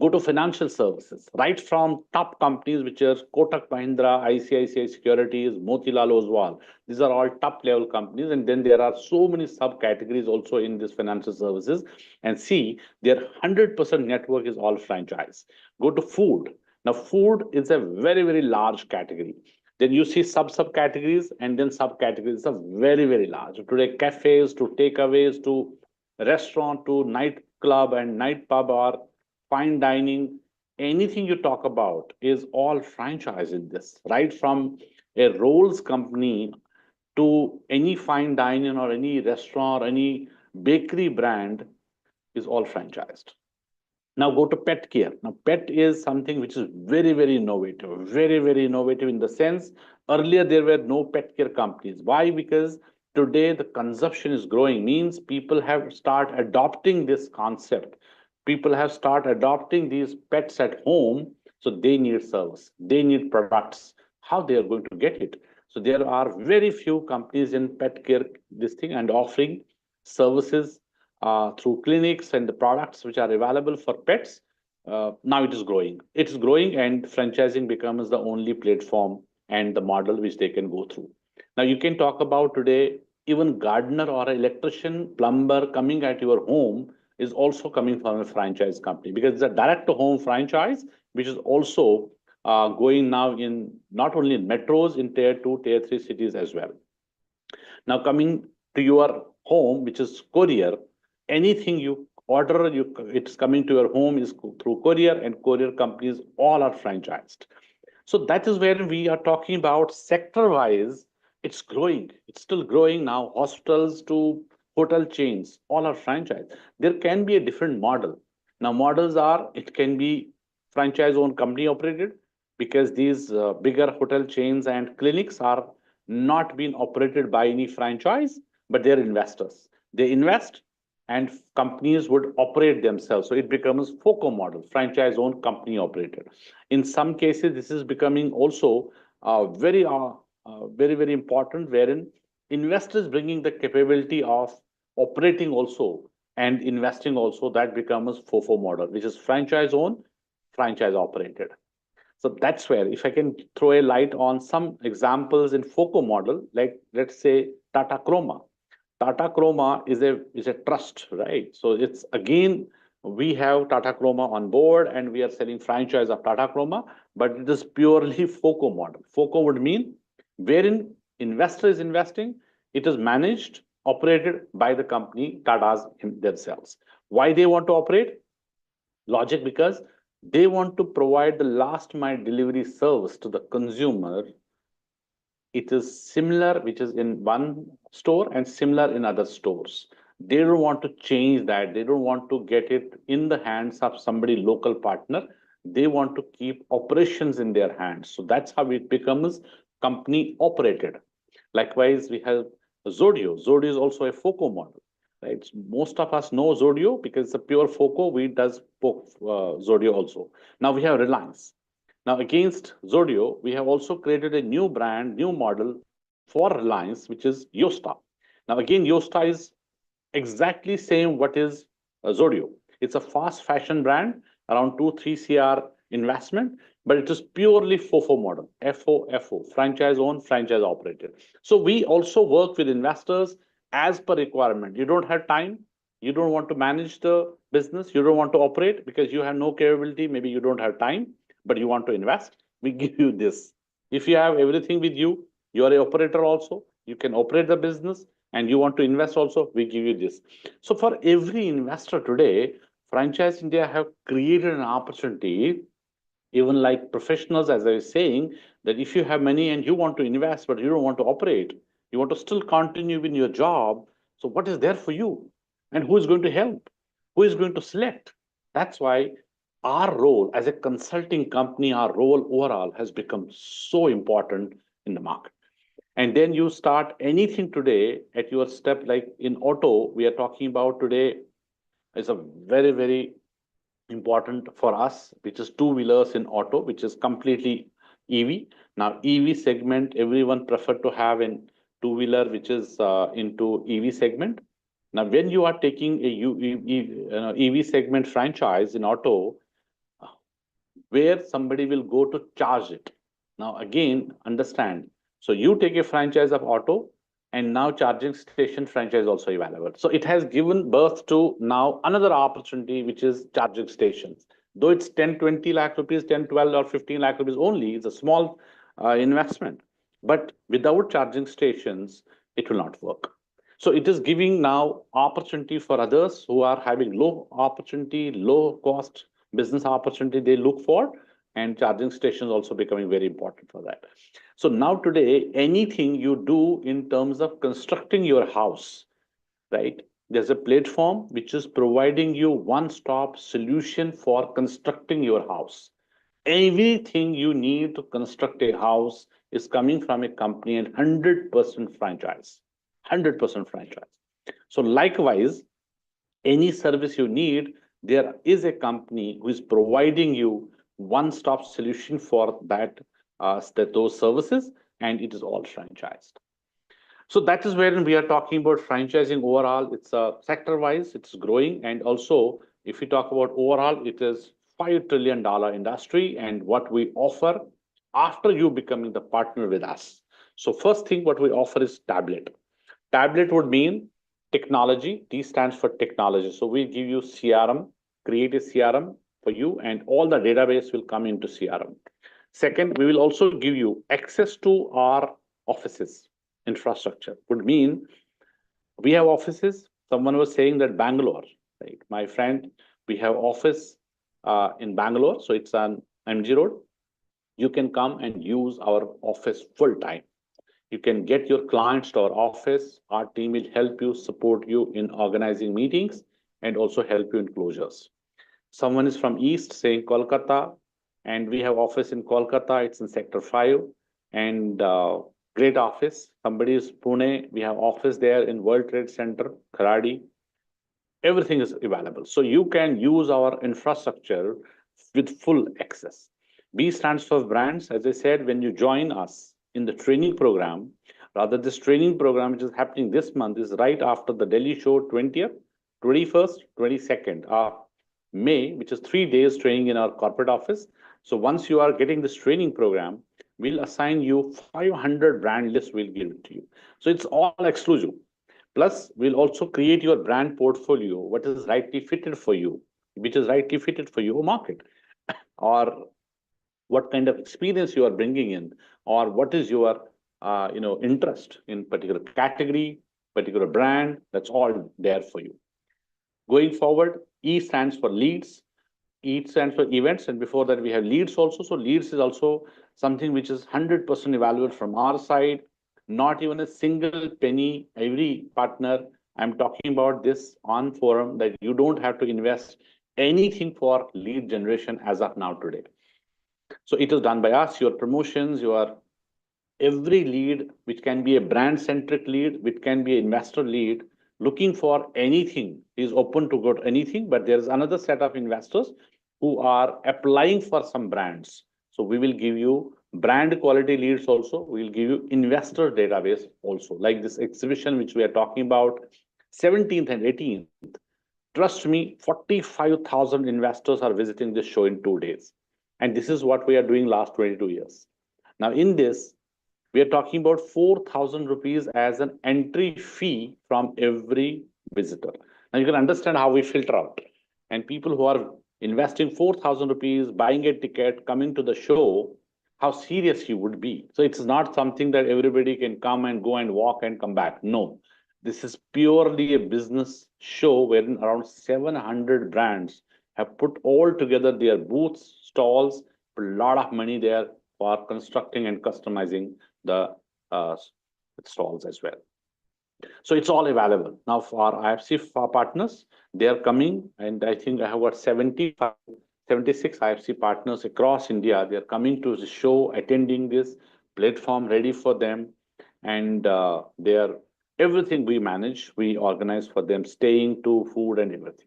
Go to financial services, right from top companies, which are Kotak Mahindra, ICICI Securities, Motilal Oswal. These are all top level companies. And then there are so many subcategories also in this financial services. And see, their 100% network is all franchise. Go to food. Now, food is a very, very large category. Then you see subcategories and then subcategories. It's a very, very large. Today, cafes to takeaways to restaurant to nightclub and night pub or fine dining. Anything you talk about is all franchise in this, right? From a rolls company to any fine dining or any restaurant or any bakery brand is all franchised. Now go to pet care. Now pet is something which is very, very innovative, very, very innovative in the sense earlier there were no pet care companies. Why? Because today the consumption is growing, means people have start adopting this concept. People have start adopting these pets at home, so they need service, they need products. How they are going to get it? So there are very few companies in pet care this thing and offering services through clinics and the products which are available for pets. Now it is growing. It is growing, and franchising becomes the only platform and the model which they can go through. Now you can talk about today, even gardener or electrician, plumber coming at your home is also coming from a franchise company, because it's a direct to home franchise, which is also going now in not only in metros, in tier 2, tier 3 cities as well. Now coming to your home, which is courier, anything you order, it's coming to your home is through courier, and courier companies all are franchised. So that is where we are talking about sector wise. It's growing. It's still growing now. Hospitals to hotel chains, all are franchised. There can be a different model. Now models are, it can be franchise owned company operated, because these bigger hotel chains and clinics are not being operated by any franchise, but they're investors. They invest and companies would operate themselves. So it becomes FOCO model, franchise owned company operated. In some cases, this is becoming also very, very important, wherein investors bringing the capability of operating also and investing also, that becomes FOFO model, which is franchise owned, franchise operated. So that's where, if I can throw a light on some examples in FOCO model, like let's say Tata Chroma. Tata Chroma is a trust, right? So it's again, we have Tata Chroma on board and we are selling franchise of Tata Chroma, but it is purely FOCO model. FOCO would mean wherein investor is investing, it is managed, operated by the company, Tata's themselves. Why they want to operate? Logic, because they want to provide the last mile delivery service to the consumer. It is similar, which is in one store and similar in other stores. They don't want to change that. They don't want to get it in the hands of somebody local partner. They want to keep operations in their hands. So that's how it becomes company operated. Likewise, we have Zodio. Zodio is also a FOCO model. Right? Most of us know Zodio because it's a pure FOCO. We does Zodio also. Now we have Reliance. Now against Zodio, we have also created a new brand, new model for Reliance, which is Yosta. Now again, Yosta is exactly same what is Zodio. It's a fast fashion brand, around 2-3 CR investment, but it is purely FOFO model, FOFO, franchise owned, franchise operated. So we also work with investors as per requirement. You don't have time, you don't want to manage the business, you don't want to operate because you have no capability, maybe you don't have time, but you want to invest, we give you this. If you have everything with you, you are an operator also, you can operate the business, and you want to invest also, we give you this. So for every investor today, Franchise India have created an opportunity, even like professionals, as I was saying, that if you have money and you want to invest, but you don't want to operate, you want to still continue in your job. So what is there for you? And who is going to help? Who is going to select? That's why our role as a consulting company, our role overall has become so important in the market. And then you start anything today at your step, like in auto, we are talking about today is a very, very important for us, which is two-wheelers in auto, which is completely EV. Now, EV segment, everyone prefer to have in two-wheeler, which is into EV segment. Now, when you are taking a EV segment franchise in auto, where somebody will go to charge it. Now, again, understand. So you take a franchise of auto, and now charging station franchise also available. So it has given birth to now another opportunity, which is charging stations. Though it's 10, 20 lakh rupees, 10, 12 or 15 lakh rupees only, it's a small investment. But without charging stations, it will not work. So it is giving now opportunity for others who are having low opportunity, low cost business opportunity they look for, and charging stations also becoming very important for that. So now today, anything you do in terms of constructing your house, right? There's a platform which is providing you one-stop solution for constructing your house. Everything you need to construct a house is coming from a company and 100% franchise. 100% franchise. So likewise, any service you need, there is a company who is providing you one-stop solution for those services, and it is all franchised. So that is where we are talking about franchising overall. It's sector-wise, it's growing. And also, if we talk about overall, it is $5 trillion industry and what we offer after you becoming the partner with us. So first thing, what we offer is tablet. Tablet would mean technology. T stands for technology. So we give you CRM, create a CRM for you, and all the database will come into CRM. Second, we will also give you access to our offices. Infrastructure would mean we have offices. Someone was saying that Bangalore, right? My friend, we have office in Bangalore. So it's on MG Road. You can come and use our office full time. You can get your clients to our office. Our team will help you, support you in organizing meetings, and also help you in closures. Someone is from East saying Kolkata, and we have office in Kolkata. It's in Sector 5. And great office. Somebody is Pune. We have office there in World Trade Center, Kharadi. Everything is available. So you can use our infrastructure with full access. B stands for brands. As I said, when you join us in the training program, rather this training program, which is happening this month, is right after the Delhi show, 20th, 21st, 22nd of May, which is 3 days training in our corporate office. So once you are getting this training program, we'll assign you 500 brand lists, we'll give it to you. So it's all exclusive. Plus, we'll also create your brand portfolio, what is rightly fitted for you, which is rightly fitted for your market, or what kind of experience you are bringing in, or what is your interest in particular category, particular brand. That's all there for you. Going forward, E stands for leads. E stands for events, and before that we have leads also. So leads is also something which is 100% evaluated from our side. Not even a single penny. Every partner, I'm talking about this on forum, that you don't have to invest anything for lead generation as of now today. So it is done by us. Your promotions, your every lead, which can be a brand-centric lead, which can be an investor lead, looking for anything, is open to go to anything. But there's another set of investors who are applying for some brands. So we will give you brand quality leads also. We'll give you investor database also, like this exhibition which we are talking about, 17th and 18th. Trust me, 45,000 investors are visiting this show in 2 days. And this is what we are doing last 22 years. Now in this, we are talking about 4,000 rupees as an entry fee from every visitor. Now you can understand how we filter out. And people who are investing 4,000 rupees, buying a ticket, coming to the show, how serious you would be. So it's not something that everybody can come and go and walk and come back. No, this is purely a business show wherein around 700 brands have put all together their booths, stalls, a lot of money there for constructing and customizing the stalls as well. So it's all available. Now for our IFC partners, they are coming, and I think I have got 76 IFC partners across India. They are coming to the show, attending this platform, ready for them. And they are everything we manage, we organize for them, staying to food and everything.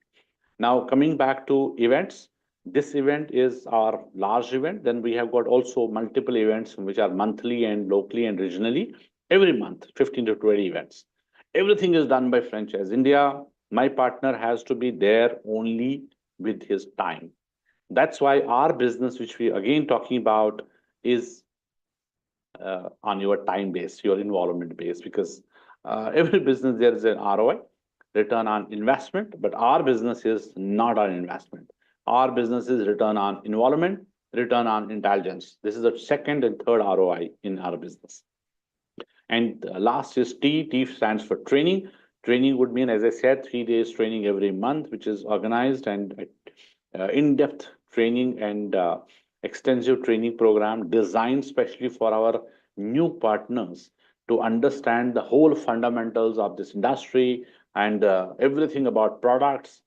Now coming back to events, this event is our large event. Then we have got also multiple events which are monthly and locally and regionally. Every month, 15 to 20 events. Everything is done by Franchise India. My partner has to be there only with his time. That's why our business, which we again talking about, is on your time base, your involvement base, because every business there is an ROI, return on investment, but our business is not on investment. Our business is return on involvement, return on intelligence. This is the second and third ROI in our business. And last is T. T stands for training. Training would mean, as I said, 3 days training every month, which is organized and in-depth training and extensive training program designed specially for our new partners to understand the whole fundamentals of this industry and everything about products.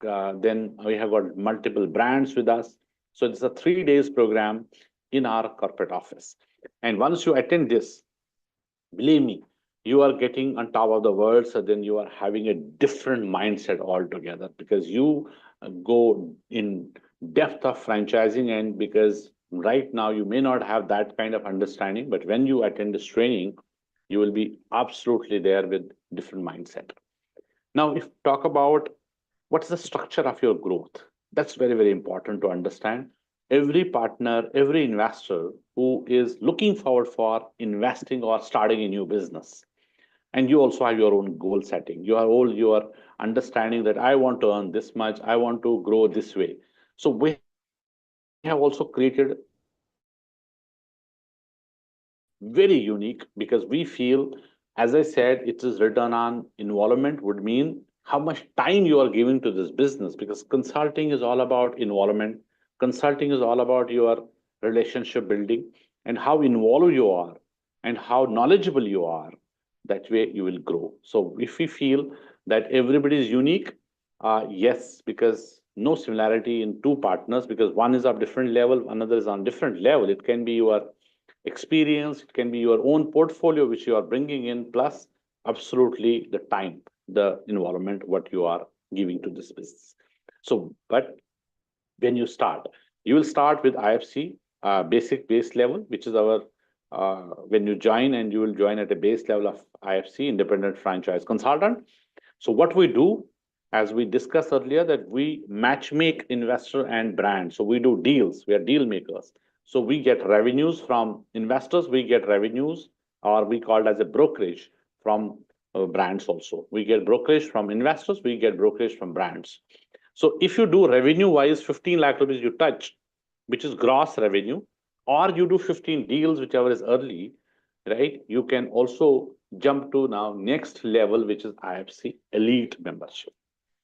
Then we have got multiple brands with us. So it's a 3 days program in our corporate office. And once you attend this, believe me, you are getting on top of the world. So then you are having a different mindset altogether because you go in depth of franchising. And because right now you may not have that kind of understanding, but when you attend this training, you will be absolutely there with different mindset. Now, if talk about what's the structure of your growth, that's very, very important to understand. Every partner, every investor who is looking forward for investing or starting a new business, and you also have your own goal setting. You are all your understanding that I want to earn this much, I want to grow this way. So we have also created very unique because we feel, as I said, it is return on involvement would mean how much time you are giving to this business, because consulting is all about involvement. Consulting is all about your relationship building and how involved you are and how knowledgeable you are. That way you will grow. So if we feel that everybody is unique, yes, because no similarity in two partners, because one is of different level, another is on different level. It can be your experience, it can be your own portfolio which you are bringing in, plus absolutely the time, the involvement, what you are giving to this business. So, but when you start, you will start with IFC, basic base level, which is our, when you join, and you will join at a base level of IFC, independent franchise consultant. So what we do, as we discussed earlier, that we match make investor and brand. So we do deals, we are deal makers. So we get revenues from investors, we get revenues, or we call it as a brokerage from brands also. We get brokerage from investors, we get brokerage from brands. So if you do revenue wise 15 lakh rupees you touch, which is gross revenue, or you do 15 deals, whichever is early, right? You can also jump to now next level, which is IFC elite membership.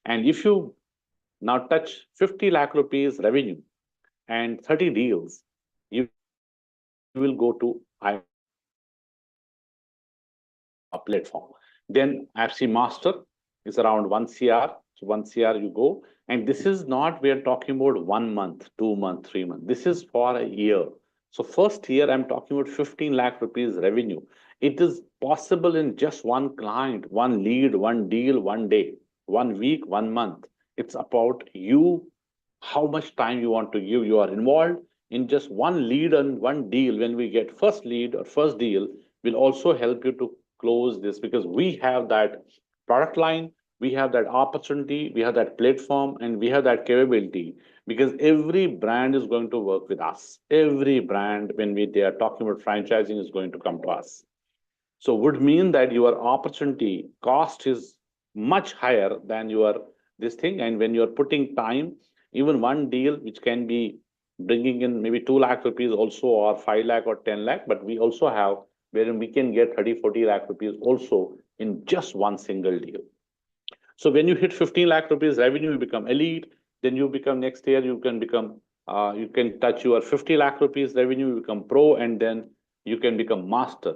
And if you now touch 50 lakh rupees revenue and 30 deals, you will go to IFC platform. Then IFC master is around 1 CR. So 1 CR you go. And this is not, we are talking about 1 month, 2 months, 3 months. This is for a year. So first year, I'm talking about 15 lakh rupees revenue. It is possible in just one client, one lead, one deal, one day, 1 week, 1 month. It's about you, how much time you want to give. You are involved in just one lead and one deal. When we get first lead or first deal, will also help you to close this, because we have that product line, we have that opportunity, we have that platform, and we have that capability, because every brand is going to work with us. Every brand, when they are talking about franchising, is going to come to us. So would mean that your opportunity cost is much higher than your this thing. And when you're putting time, even one deal which can be bringing in maybe 2 lakh rupees also, or 5 lakh or 10 lakh, but we also have wherein we can get 30-40 lakh rupees also in just one single deal. So when you hit 15 lakh rupees revenue, you become elite. Then you become next year, you can become, you can touch your 50 lakh rupees revenue, you become pro, and then you can become master.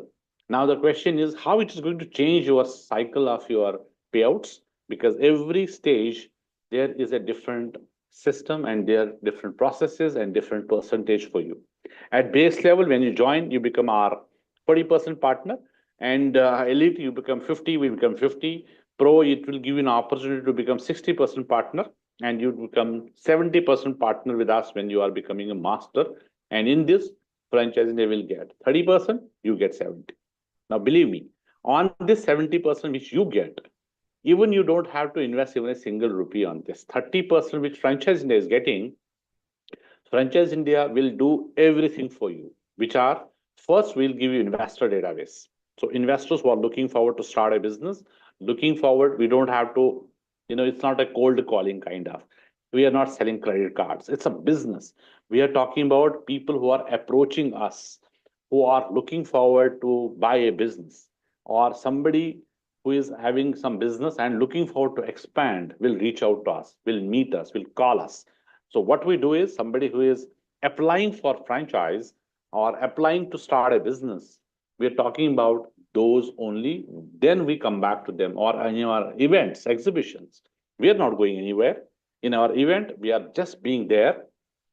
Now the question is how it is going to change your cycle of your payouts, because every stage there is a different system and there are different processes and different percentage for you. At base level, when you join, you become our 40% partner, and elite, you become 50, we become 50. Pro, it will give you an opportunity to become 60% partner, and you become 70% partner with us when you are becoming a master. And in this franchising, they will get 30%, you get 70. Now, believe me, on this 70% which you get, even you don't have to invest even a single rupee on this. 30% which Franchise India is getting, Franchise India will do everything for you, which are, first, we'll give you investor database. So investors who are looking forward to start a business, looking forward, we don't have to, it's not a cold calling kind of. We are not selling credit cards. It's a business. We are talking about people who are approaching us, who are looking forward to buy a business, or somebody who is having some business and looking forward to expand will reach out to us, will meet us, will call us. So what we do is somebody who is applying for franchise or applying to start a business, we are talking about those only. Then we come back to them, or in our events, exhibitions. We are not going anywhere. In our event, we are just being there,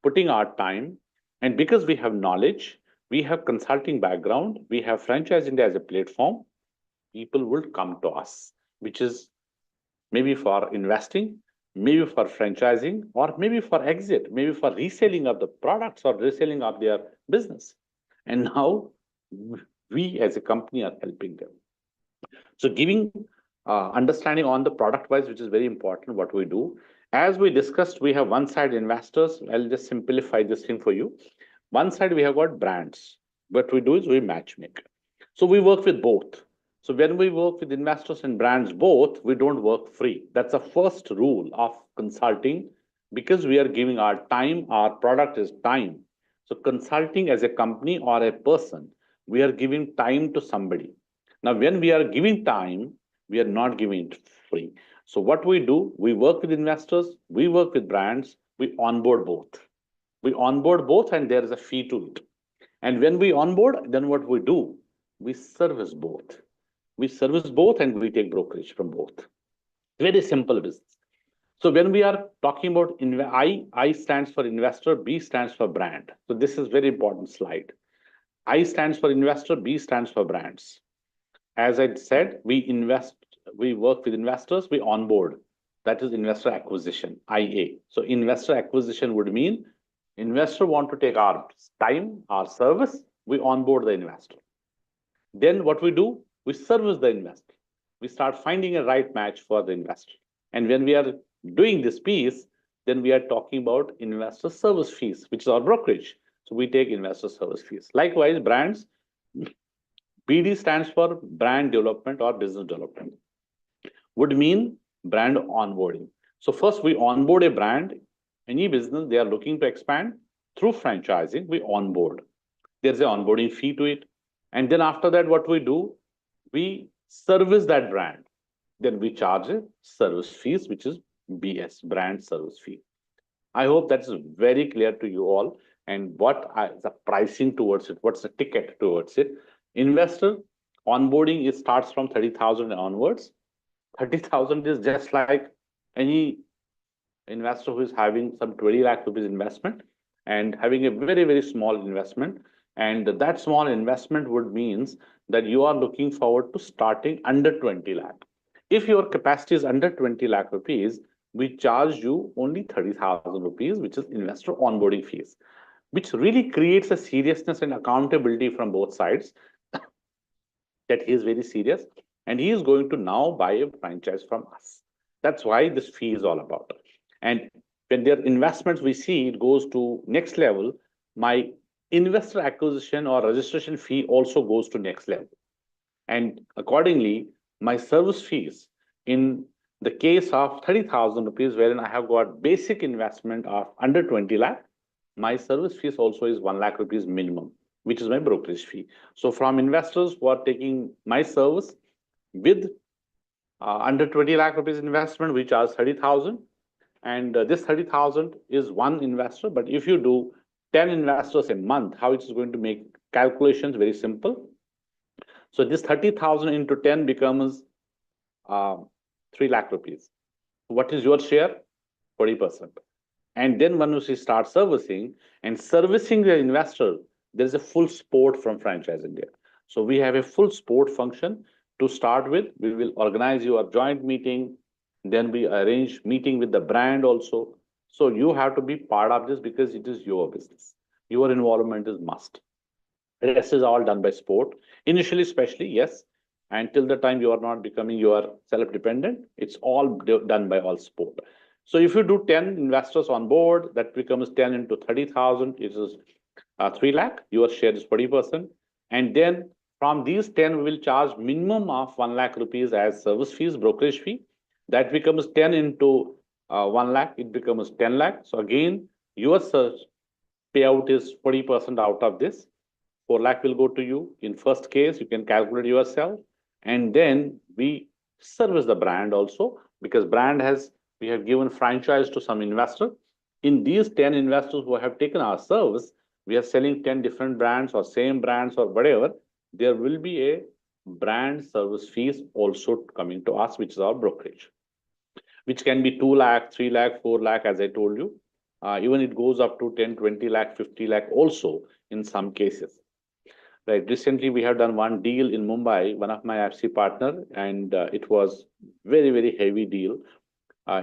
putting our time. And because we have knowledge, we have consulting background, we have Franchise India as a platform, people will come to us, which is maybe for investing, maybe for franchising, or maybe for exit, maybe for reselling of the products or reselling of their business. And now we as a company are helping them. So giving understanding on the product wise, which is very important, what we do. As we discussed, we have one side investors. I'll just simplify this thing for you. One side we have got brands. What we do is we match make. So we work with both. So when we work with investors and brands both, we don't work free. That's the first rule of consulting, because we are giving our time, our product is time. So consulting as a company or a person, we are giving time to somebody. Now, when we are giving time, we are not giving it free. So what we do, we work with investors, we work with brands, we onboard both. We onboard both and there is a fee to it. And when we onboard, then what we do, we service both. We service both and we take brokerage from both. Very simple business. So when we are talking about I stands for investor, B stands for brand. So this is very important slide. I stands for investor, B stands for brands. As I said, we work with investors, we onboard. That is investor acquisition, IA. So investor acquisition would mean investor want to take our time, our service, we onboard the investor. Then what we do, we service the investor. We start finding a right match for the investor. And when we are doing this piece, then we are talking about investor service fees, which is our brokerage. So we take investor service fees. Likewise, brands, BD stands for brand development or business development, would mean brand onboarding. So first we onboard a brand, any business they are looking to expand through franchising, we onboard. There's an onboarding fee to it. And then after that, what we do, we service that brand. Then we charge a service fees, which is BS, brand service fee. I hope that's very clear to you all. And what is the pricing towards it? What's the ticket towards it? Investor onboarding, it starts from 30,000 onwards. 30,000 is just like any investor who is having some 20 lakh rupees investment and having a very, very small investment. And that small investment would means that you are looking forward to starting under 20 lakh. If your capacity is under 20 lakh rupees, we charge you only 30,000 rupees, which is investor onboarding fees, which really creates a seriousness and accountability from both sides that he is very serious and he is going to now buy a franchise from us. That's why this fee is all about. And when there are investments, we see it goes to next level. My investor acquisition or registration fee also goes to next level. And accordingly, my service fees in the case of 30,000 rupees, wherein I have got basic investment of under 20 lakh, my service fees also is 1 lakh rupees minimum, which is my brokerage fee. So from investors who are taking my service with under 20 lakh rupees investment, we charge 30,000. And this 30,000 is one investor. But if you do 10 investors a month, how it is going to make calculations very simple. So this 30,000 into 10 becomes 3 lakh rupees. What is your share? 40%. And then when you start servicing the investor, there is a full support from Franchise India. So we have a full support function to start with. We will organize your joint meeting. Then we arrange meeting with the brand also. So you have to be part of this because it is your business. Your involvement is must. The rest is all done by sport. Initially, especially, yes. Until the time you are not becoming your self-dependent, it's all done by all sport. So if you do 10 investors on board, that becomes 10 into 30,000, it is 3 lakh. Your share is 40%. And then from these 10, we will charge minimum of 1 lakh rupees as service fees, brokerage fee. That becomes 10 into 1 lakh, it becomes 10 lakh. So again, your search payout is 40% out of this. 4 lakh will go to you. In first case, you can calculate yourself. And then we service the brand also, because we have given franchise to some investor. In these 10 investors who have taken our service, we are selling 10 different brands or same brands or whatever. There will be a brand service fees also coming to us, which is our brokerage, which can be 2 lakh, 3 lakh, 4 lakh, as I told you. Even it goes up to 10, 20 lakh, 50 lakh also in some cases. Right. Recently, we have done one deal in Mumbai, one of my FC partner, and it was very, very heavy deal,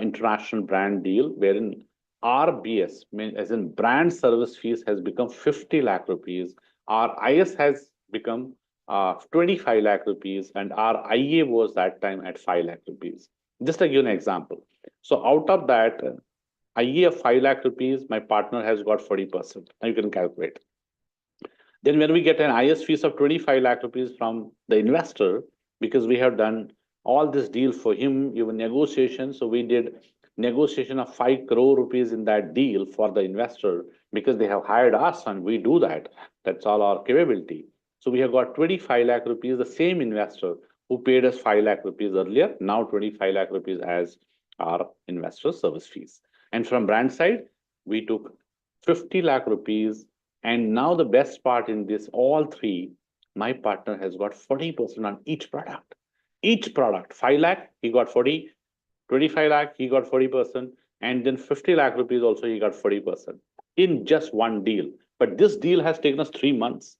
international brand deal, wherein RBS, as in brand service fees, has become 50 lakh rupees. Our IS has become 25 lakh rupees, and our IA was that time at 5 lakh rupees. Just to give an example. So out of that, IA of 5 lakh rupees, my partner has got 40%. Now you can calculate. Then when we get an IS fees of 25 lakh rupees from the investor, because we have done all this deal for him, even negotiation. So we did negotiation of 5 crore rupees in that deal for the investor, because they have hired us and we do that. That's all our capability. So we have got 25 lakh rupees, the same investor who paid us 5 lakh rupees earlier, now 25 lakh rupees as our investor service fees. And from brand side, we took 50 lakh rupees. And now the best part in this, all three, my partner has got 40% on each product. Each product, 5 lakh, he got 40, 25 lakh, he got 40%, and then 50 lakh rupees also he got 40% in just one deal. But this deal has taken us 3 months.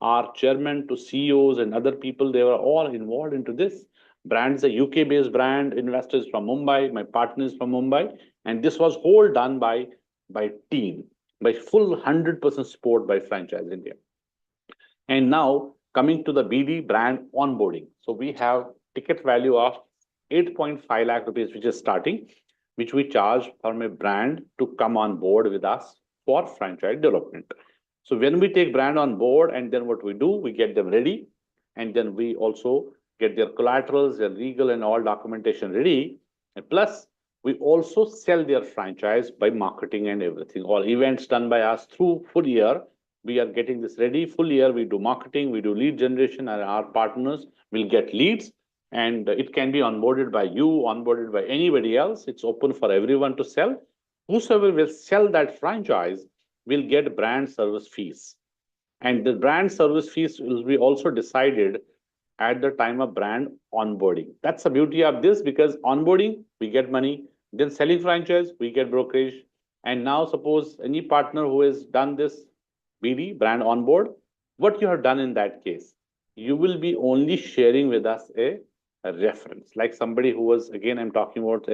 Our chairman to CEOs and other people, they were all involved into this. Brand is a UK-based brand, investors from Mumbai, my partner is from Mumbai, and this was whole done by team, by full 100% support by Franchise India. And now coming to the BD brand onboarding. So we have ticket value of 8.5 lakh rupees, which is starting, which we charge from a brand to come on board with us for franchise development. So when we take brand on board, and then what we do, we get them ready, and then we also get their collaterals, their legal and all documentation ready. And plus, we also sell their franchise by marketing and everything. All events done by us through full year. We are getting this ready. Full year, we do marketing, we do lead generation, and our partners will get leads. And it can be onboarded by you, onboarded by anybody else. It's open for everyone to sell. Whosoever will sell that franchise will get brand service fees. And the brand service fees will be also decided at the time of brand onboarding. That's the beauty of this, because onboarding, we get money. Then selling franchise, we get brokerage. And now suppose any partner who has done this BD, brand onboard, what you have done in that case, you will be only sharing with us a reference. Like somebody who was, again, I'm talking about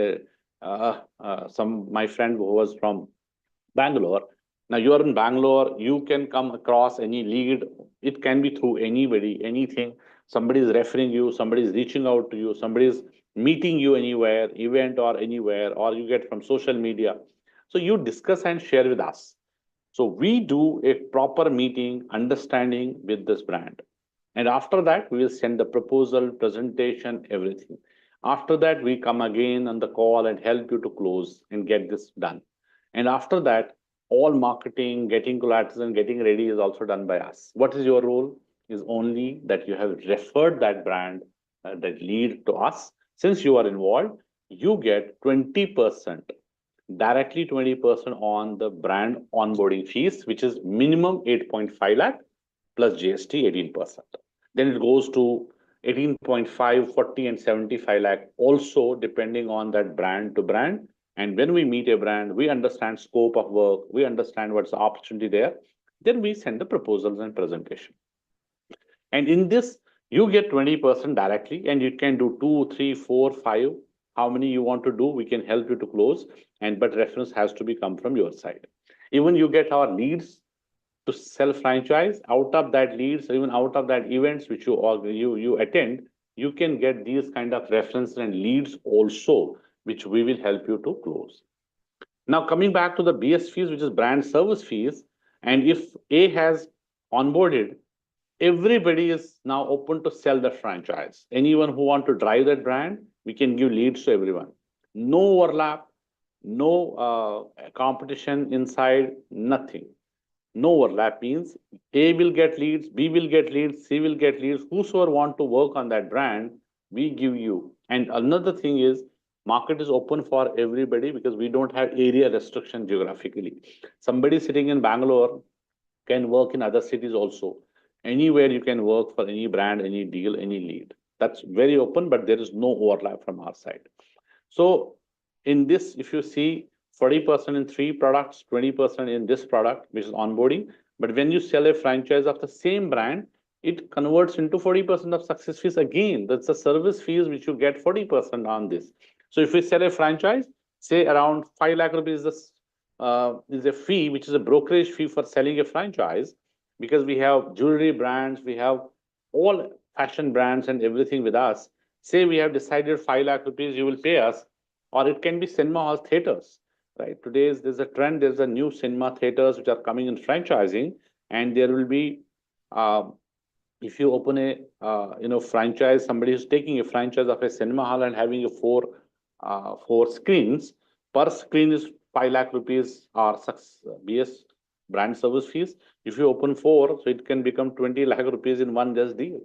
my friend who was from Bangalore. Now you are in Bangalore, you can come across any lead. It can be through anybody, anything. Somebody is referring you, somebody is reaching out to you, somebody is meeting you anywhere, event or anywhere, or you get from social media. So you discuss and share with us. So we do a proper meeting, understanding with this brand. And after that, we will send the proposal, presentation, everything. After that, we come again on the call and help you to close and get this done. And after that, all marketing, getting collateral and getting ready is also done by us. What is your role? Is only that you have referred that brand, that lead to us. Since you are involved, you get 20%, directly 20% on the brand onboarding fees, which is minimum 8.5 lakh plus GST 18%. Then it goes to 18.5, 40 and 75 lakh also, depending on that brand to brand. And when we meet a brand, we understand scope of work, we understand what's the opportunity there. Then we send the proposals and presentation. And in this, you get 20% directly, and you can do 2, 3, 4, 5. How many you want to do, we can help you to close. But reference has to be come from your side. Even you get our leads to sell franchise. Out of that leads, even out of that events which you attend, you can get these kind of references and leads also, which we will help you to close. Now coming back to the BS fees, which is brand service fees, and if A has onboarded, everybody is now open to sell the franchise. Anyone who want to drive that brand, we can give leads to everyone. No overlap, no competition inside, nothing. No overlap means A will get leads, B will get leads, C will get leads. Whosoever want to work on that brand, we give you. And another thing is, market is open for everybody because we don't have area restriction geographically. Somebody sitting in Bangalore can work in other cities also. Anywhere you can work for any brand, any deal, any lead. That's very open, but there is no overlap from our side. So in this, if you see 40% in 3 products, 20% in this product, which is onboarding. But when you sell a franchise of the same brand, it converts into 40% of success fees again. That's the service fees which you get 40% on this. So if we sell a franchise, say around 5 lakh rupees is a fee, which is a brokerage fee for selling a franchise, because we have jewelry brands, we have all fashion brands and everything with us. Say we have decided 5 lakh rupees, you will pay us, or it can be cinema hall theaters, right? There's a trend, there's a new cinema theaters which are coming in franchising, and there will be, if you open a franchise, somebody is taking a franchise of a cinema hall and having a four screens. Per screen is 5 lakh rupees or BS brand service fees. If you open 4, so it can become 20 lakh rupees in one just deal.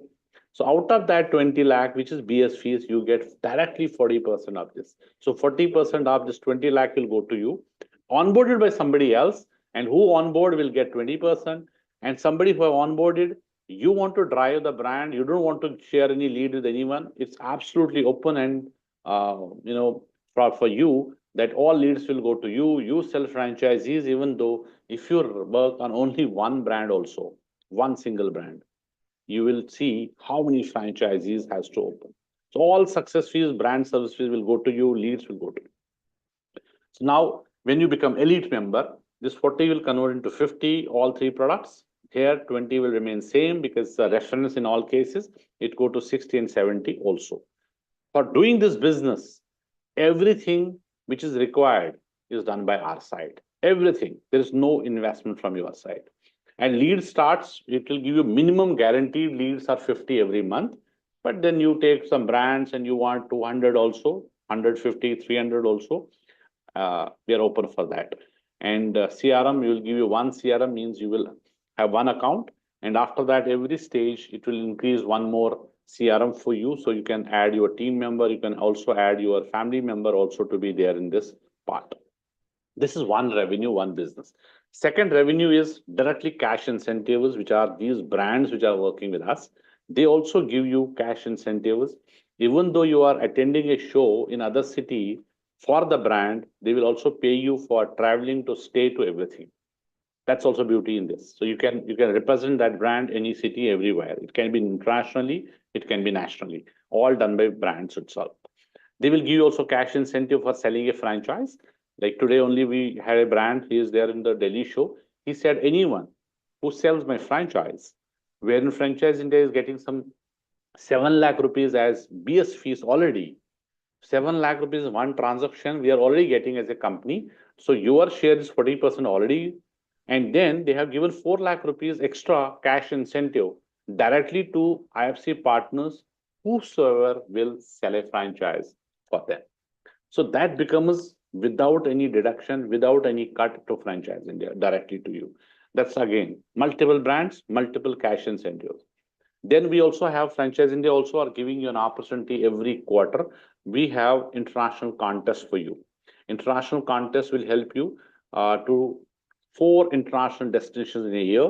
So out of that 20 lakh, which is BS fees, you get directly 40% of this. So 40% of this 20 lakh will go to you, onboarded by somebody else, and who onboard will get 20%. And somebody who have onboarded, you want to drive the brand, you don't want to share any lead with anyone. It's absolutely open and for you that all leads will go to you. You sell franchisees, even though if you work on only one brand also, one single brand, you will see how many franchisees has to open. So all success fees, brand service fees will go to you, leads will go to you. So now when you become elite member, this 40 will convert into 50, all 3 products. Here 20 will remain same because the reference in all cases, it go to 60 and 70 also. For doing this business, everything which is required is done by our side. Everything. There is no investment from your side. And lead starts, it will give you minimum guaranteed leads are 50 every month. But then you take some brands and you want 200 also, 150, 300 also. We are open for that. And CRM, we will give you one CRM, means you will have one account. And after that, every stage, it will increase one more CRM for you. So you can add your team member. You can also add your family member also to be there in this part. This is one revenue, one business. Second revenue is directly cash incentives, which are these brands which are working with us. They also give you cash incentives. Even though you are attending a show in other city for the brand, they will also pay you for traveling to stay to everything. That's also beauty in this. So you can represent that brand any city everywhere. It can be internationally, it can be nationally, all done by brands itself. They will give you also cash incentive for selling a franchise. Like today only we had a brand, he is there in the Delhi show. He said, anyone who sells my franchise, wherein Franchise India is getting some 7 lakh rupees as BS fees already. 7 lakh rupees one transaction we are already getting as a company. So your share is 40% already. And then they have given 4 lakh rupees extra cash incentive directly to IFC partners, whosoever will sell a franchise for them. So that becomes without any deduction, without any cut to Franchise India, directly to you. That's again, multiple brands, multiple cash incentives. Then we also have Franchise India also are giving you an opportunity every quarter. We have international contests for you. International contests will help you to 4 international destinations in a year.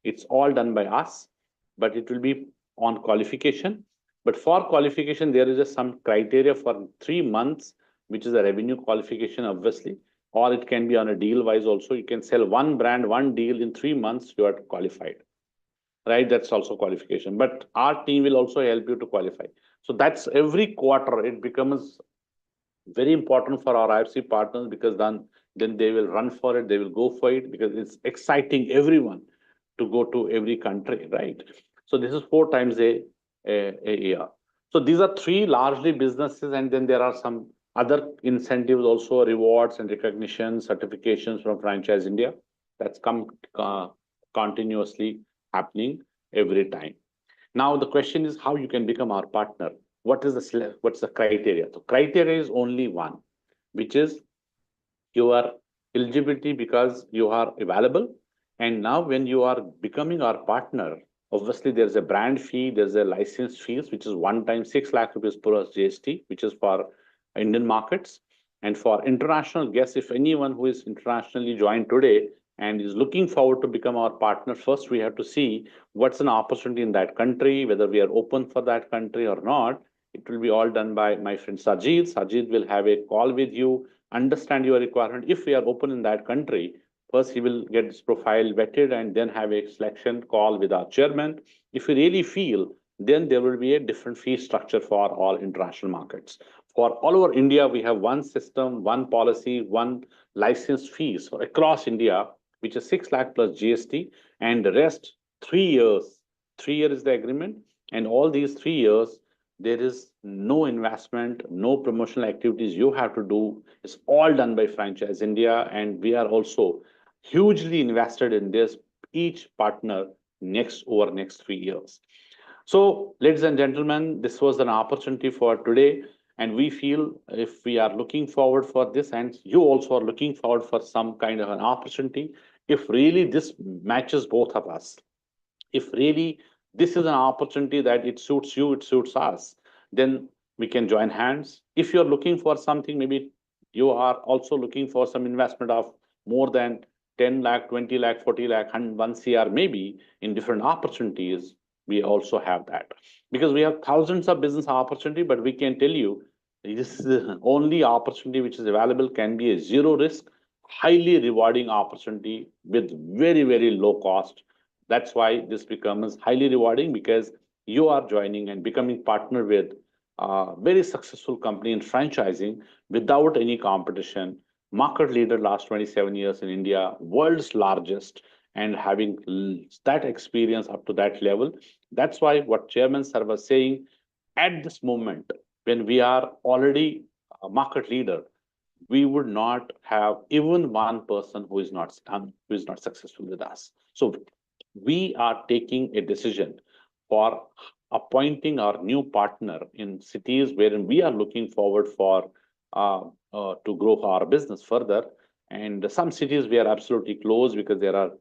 It's all done by us, but it will be on qualification. But for qualification, there is some criteria for 3 months, which is a revenue qualification, obviously, or it can be on a deal wise also. You can sell one brand, one deal in 3 months, you are qualified, right? That's also qualification. But our team will also help you to qualify. So that's every quarter, it becomes very important for our IFC partners, because then they will run for it, they will go for it, because it's exciting everyone to go to every country, right? So this is 4 times a year. So these are 3 largely businesses, and then there are some other incentives also, rewards and recognition, certifications from Franchise India. That's come continuously happening every time. Now the question is how you can become our partner. What's the criteria? So criteria is only one, which is your eligibility because you are available. And now when you are becoming our partner, obviously there's a brand fee, there's a license fees, which is one time 6 lakh rupees plus GST, which is for Indian markets. And for international guests, if anyone who is internationally joined today and is looking forward to become our partner, first we have to see what's an opportunity in that country, whether we are open for that country or not. It will be all done by my friend Sajid. Sajid will have a call with you, understand your requirement. If we are open in that country, first he will get his profile vetted and then have a selection call with our chairman. If we really feel, then there will be a different fee structure for all international markets. For all over India, we have one system, one policy, one license fees across India, which is 6 lakh plus GST, and the rest 3 years. 3 years is the agreement, and all these 3 years, there is no investment, no promotional activities you have to do. It's all done by Franchise India, and we are also hugely invested in this, each partner over next 3 years. So, ladies and gentlemen, this was an opportunity for today. And we feel if we are looking forward for this, and you also are looking forward for some kind of an opportunity, if really this matches both of us, if really this is an opportunity that it suits you, it suits us, then we can join hands. If you're looking for something, maybe you are also looking for some investment of more than 10 lakh, 20 lakh, 40 lakh, 1 CR, maybe in different opportunities, we also have that. Because we have thousands of business opportunity, but we can tell you this is the only opportunity which is available can be a zero risk, highly rewarding opportunity with very, very low cost. That's why this becomes highly rewarding, because you are joining and becoming partner with a very successful company in franchising without any competition, market leader last 27 years in India, world's largest, and having that experience up to that level. That's why what Chairman Sir was saying, at this moment, when we are already a market leader, we would not have even one person who is not successful with us. So we are taking a decision for appointing our new partner in cities wherein we are looking forward for to grow our business further. And some cities we are absolutely close because there are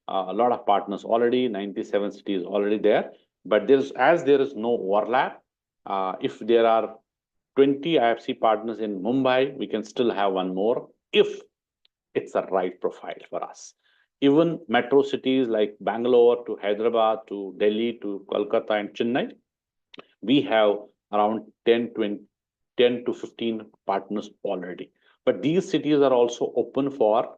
a lot of partners already, 97 cities already there. But there is no overlap. If there are 20 IFC partners in Mumbai, we can still have one more if it's the right profile for us. Even metro cities like Bangalore to Hyderabad to Delhi to Kolkata and Chennai, we have around 10 to 15 partners already. But these cities are also open for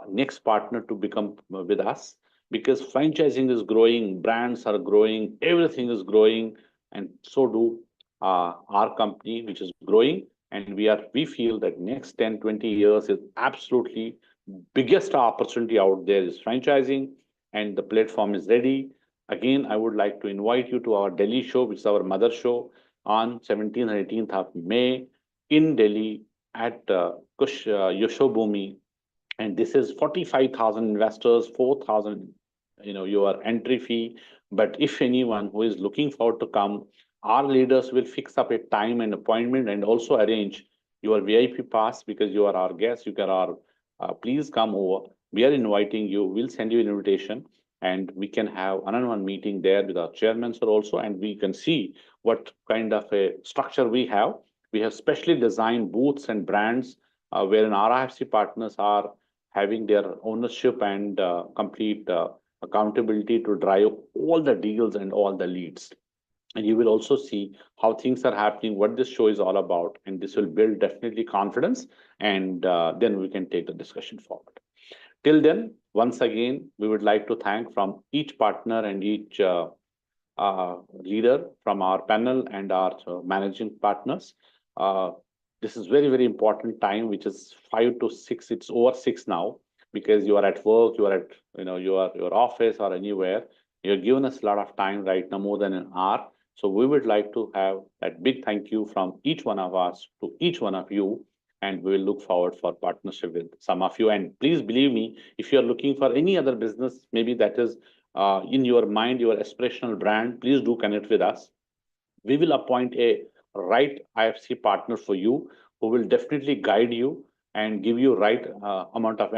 next partner to become with us, because franchising is growing, brands are growing, everything is growing, and so do our company, which is growing. And we feel that next 10, 20 years is absolutely biggest opportunity out there is franchising, and the platform is ready. Again, I would like to invite you to our Delhi show, which is our mother show, on 17th and 18th of May in Delhi at Yashobhumi. And this is 45,000 investors, 4,000, your entry fee. But if anyone who is looking forward to come, our leaders will fix up a time and appointment and also arrange your VIP pass, because you are our guest. You can please come over. We are inviting you. We'll send you an invitation, and we can have one-on-one meeting there with our chairman sir also, and we can see what kind of a structure we have. We have specially designed booths and brands wherein our IFC partners are having their ownership and complete accountability to drive all the deals and all the leads. And you will also see how things are happening, what this show is all about, and this will build definitely confidence, and then we can take the discussion forward. Till then, once again, we would like to thank from each partner and each leader from our panel and our managing partners. This is very, very important time, which is 5 to 6. It's over 6 now, because you are at work, you are at your office or anywhere. You're given us a lot of time right now, more than an hour. So we would like to have that big thank you from each one of us to each one of you, and we will look forward for partnership with some of you. And please believe me, if you're looking for any other business, maybe that is in your mind, your aspirational brand, please do connect with us. We will appoint a right IFC partner for you who will definitely guide you and give you right amount of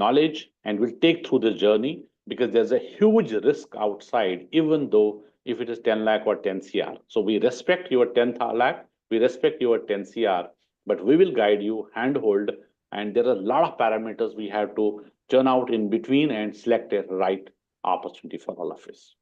knowledge, and we'll take through this journey, because there's a huge risk outside, even though if it is 10 lakh or 10 CR. So we respect your 10 lakh, we respect your 10 CR, but we will guide you, handhold, and there are a lot of parameters we have to turn out in between and select a right opportunity for all of us.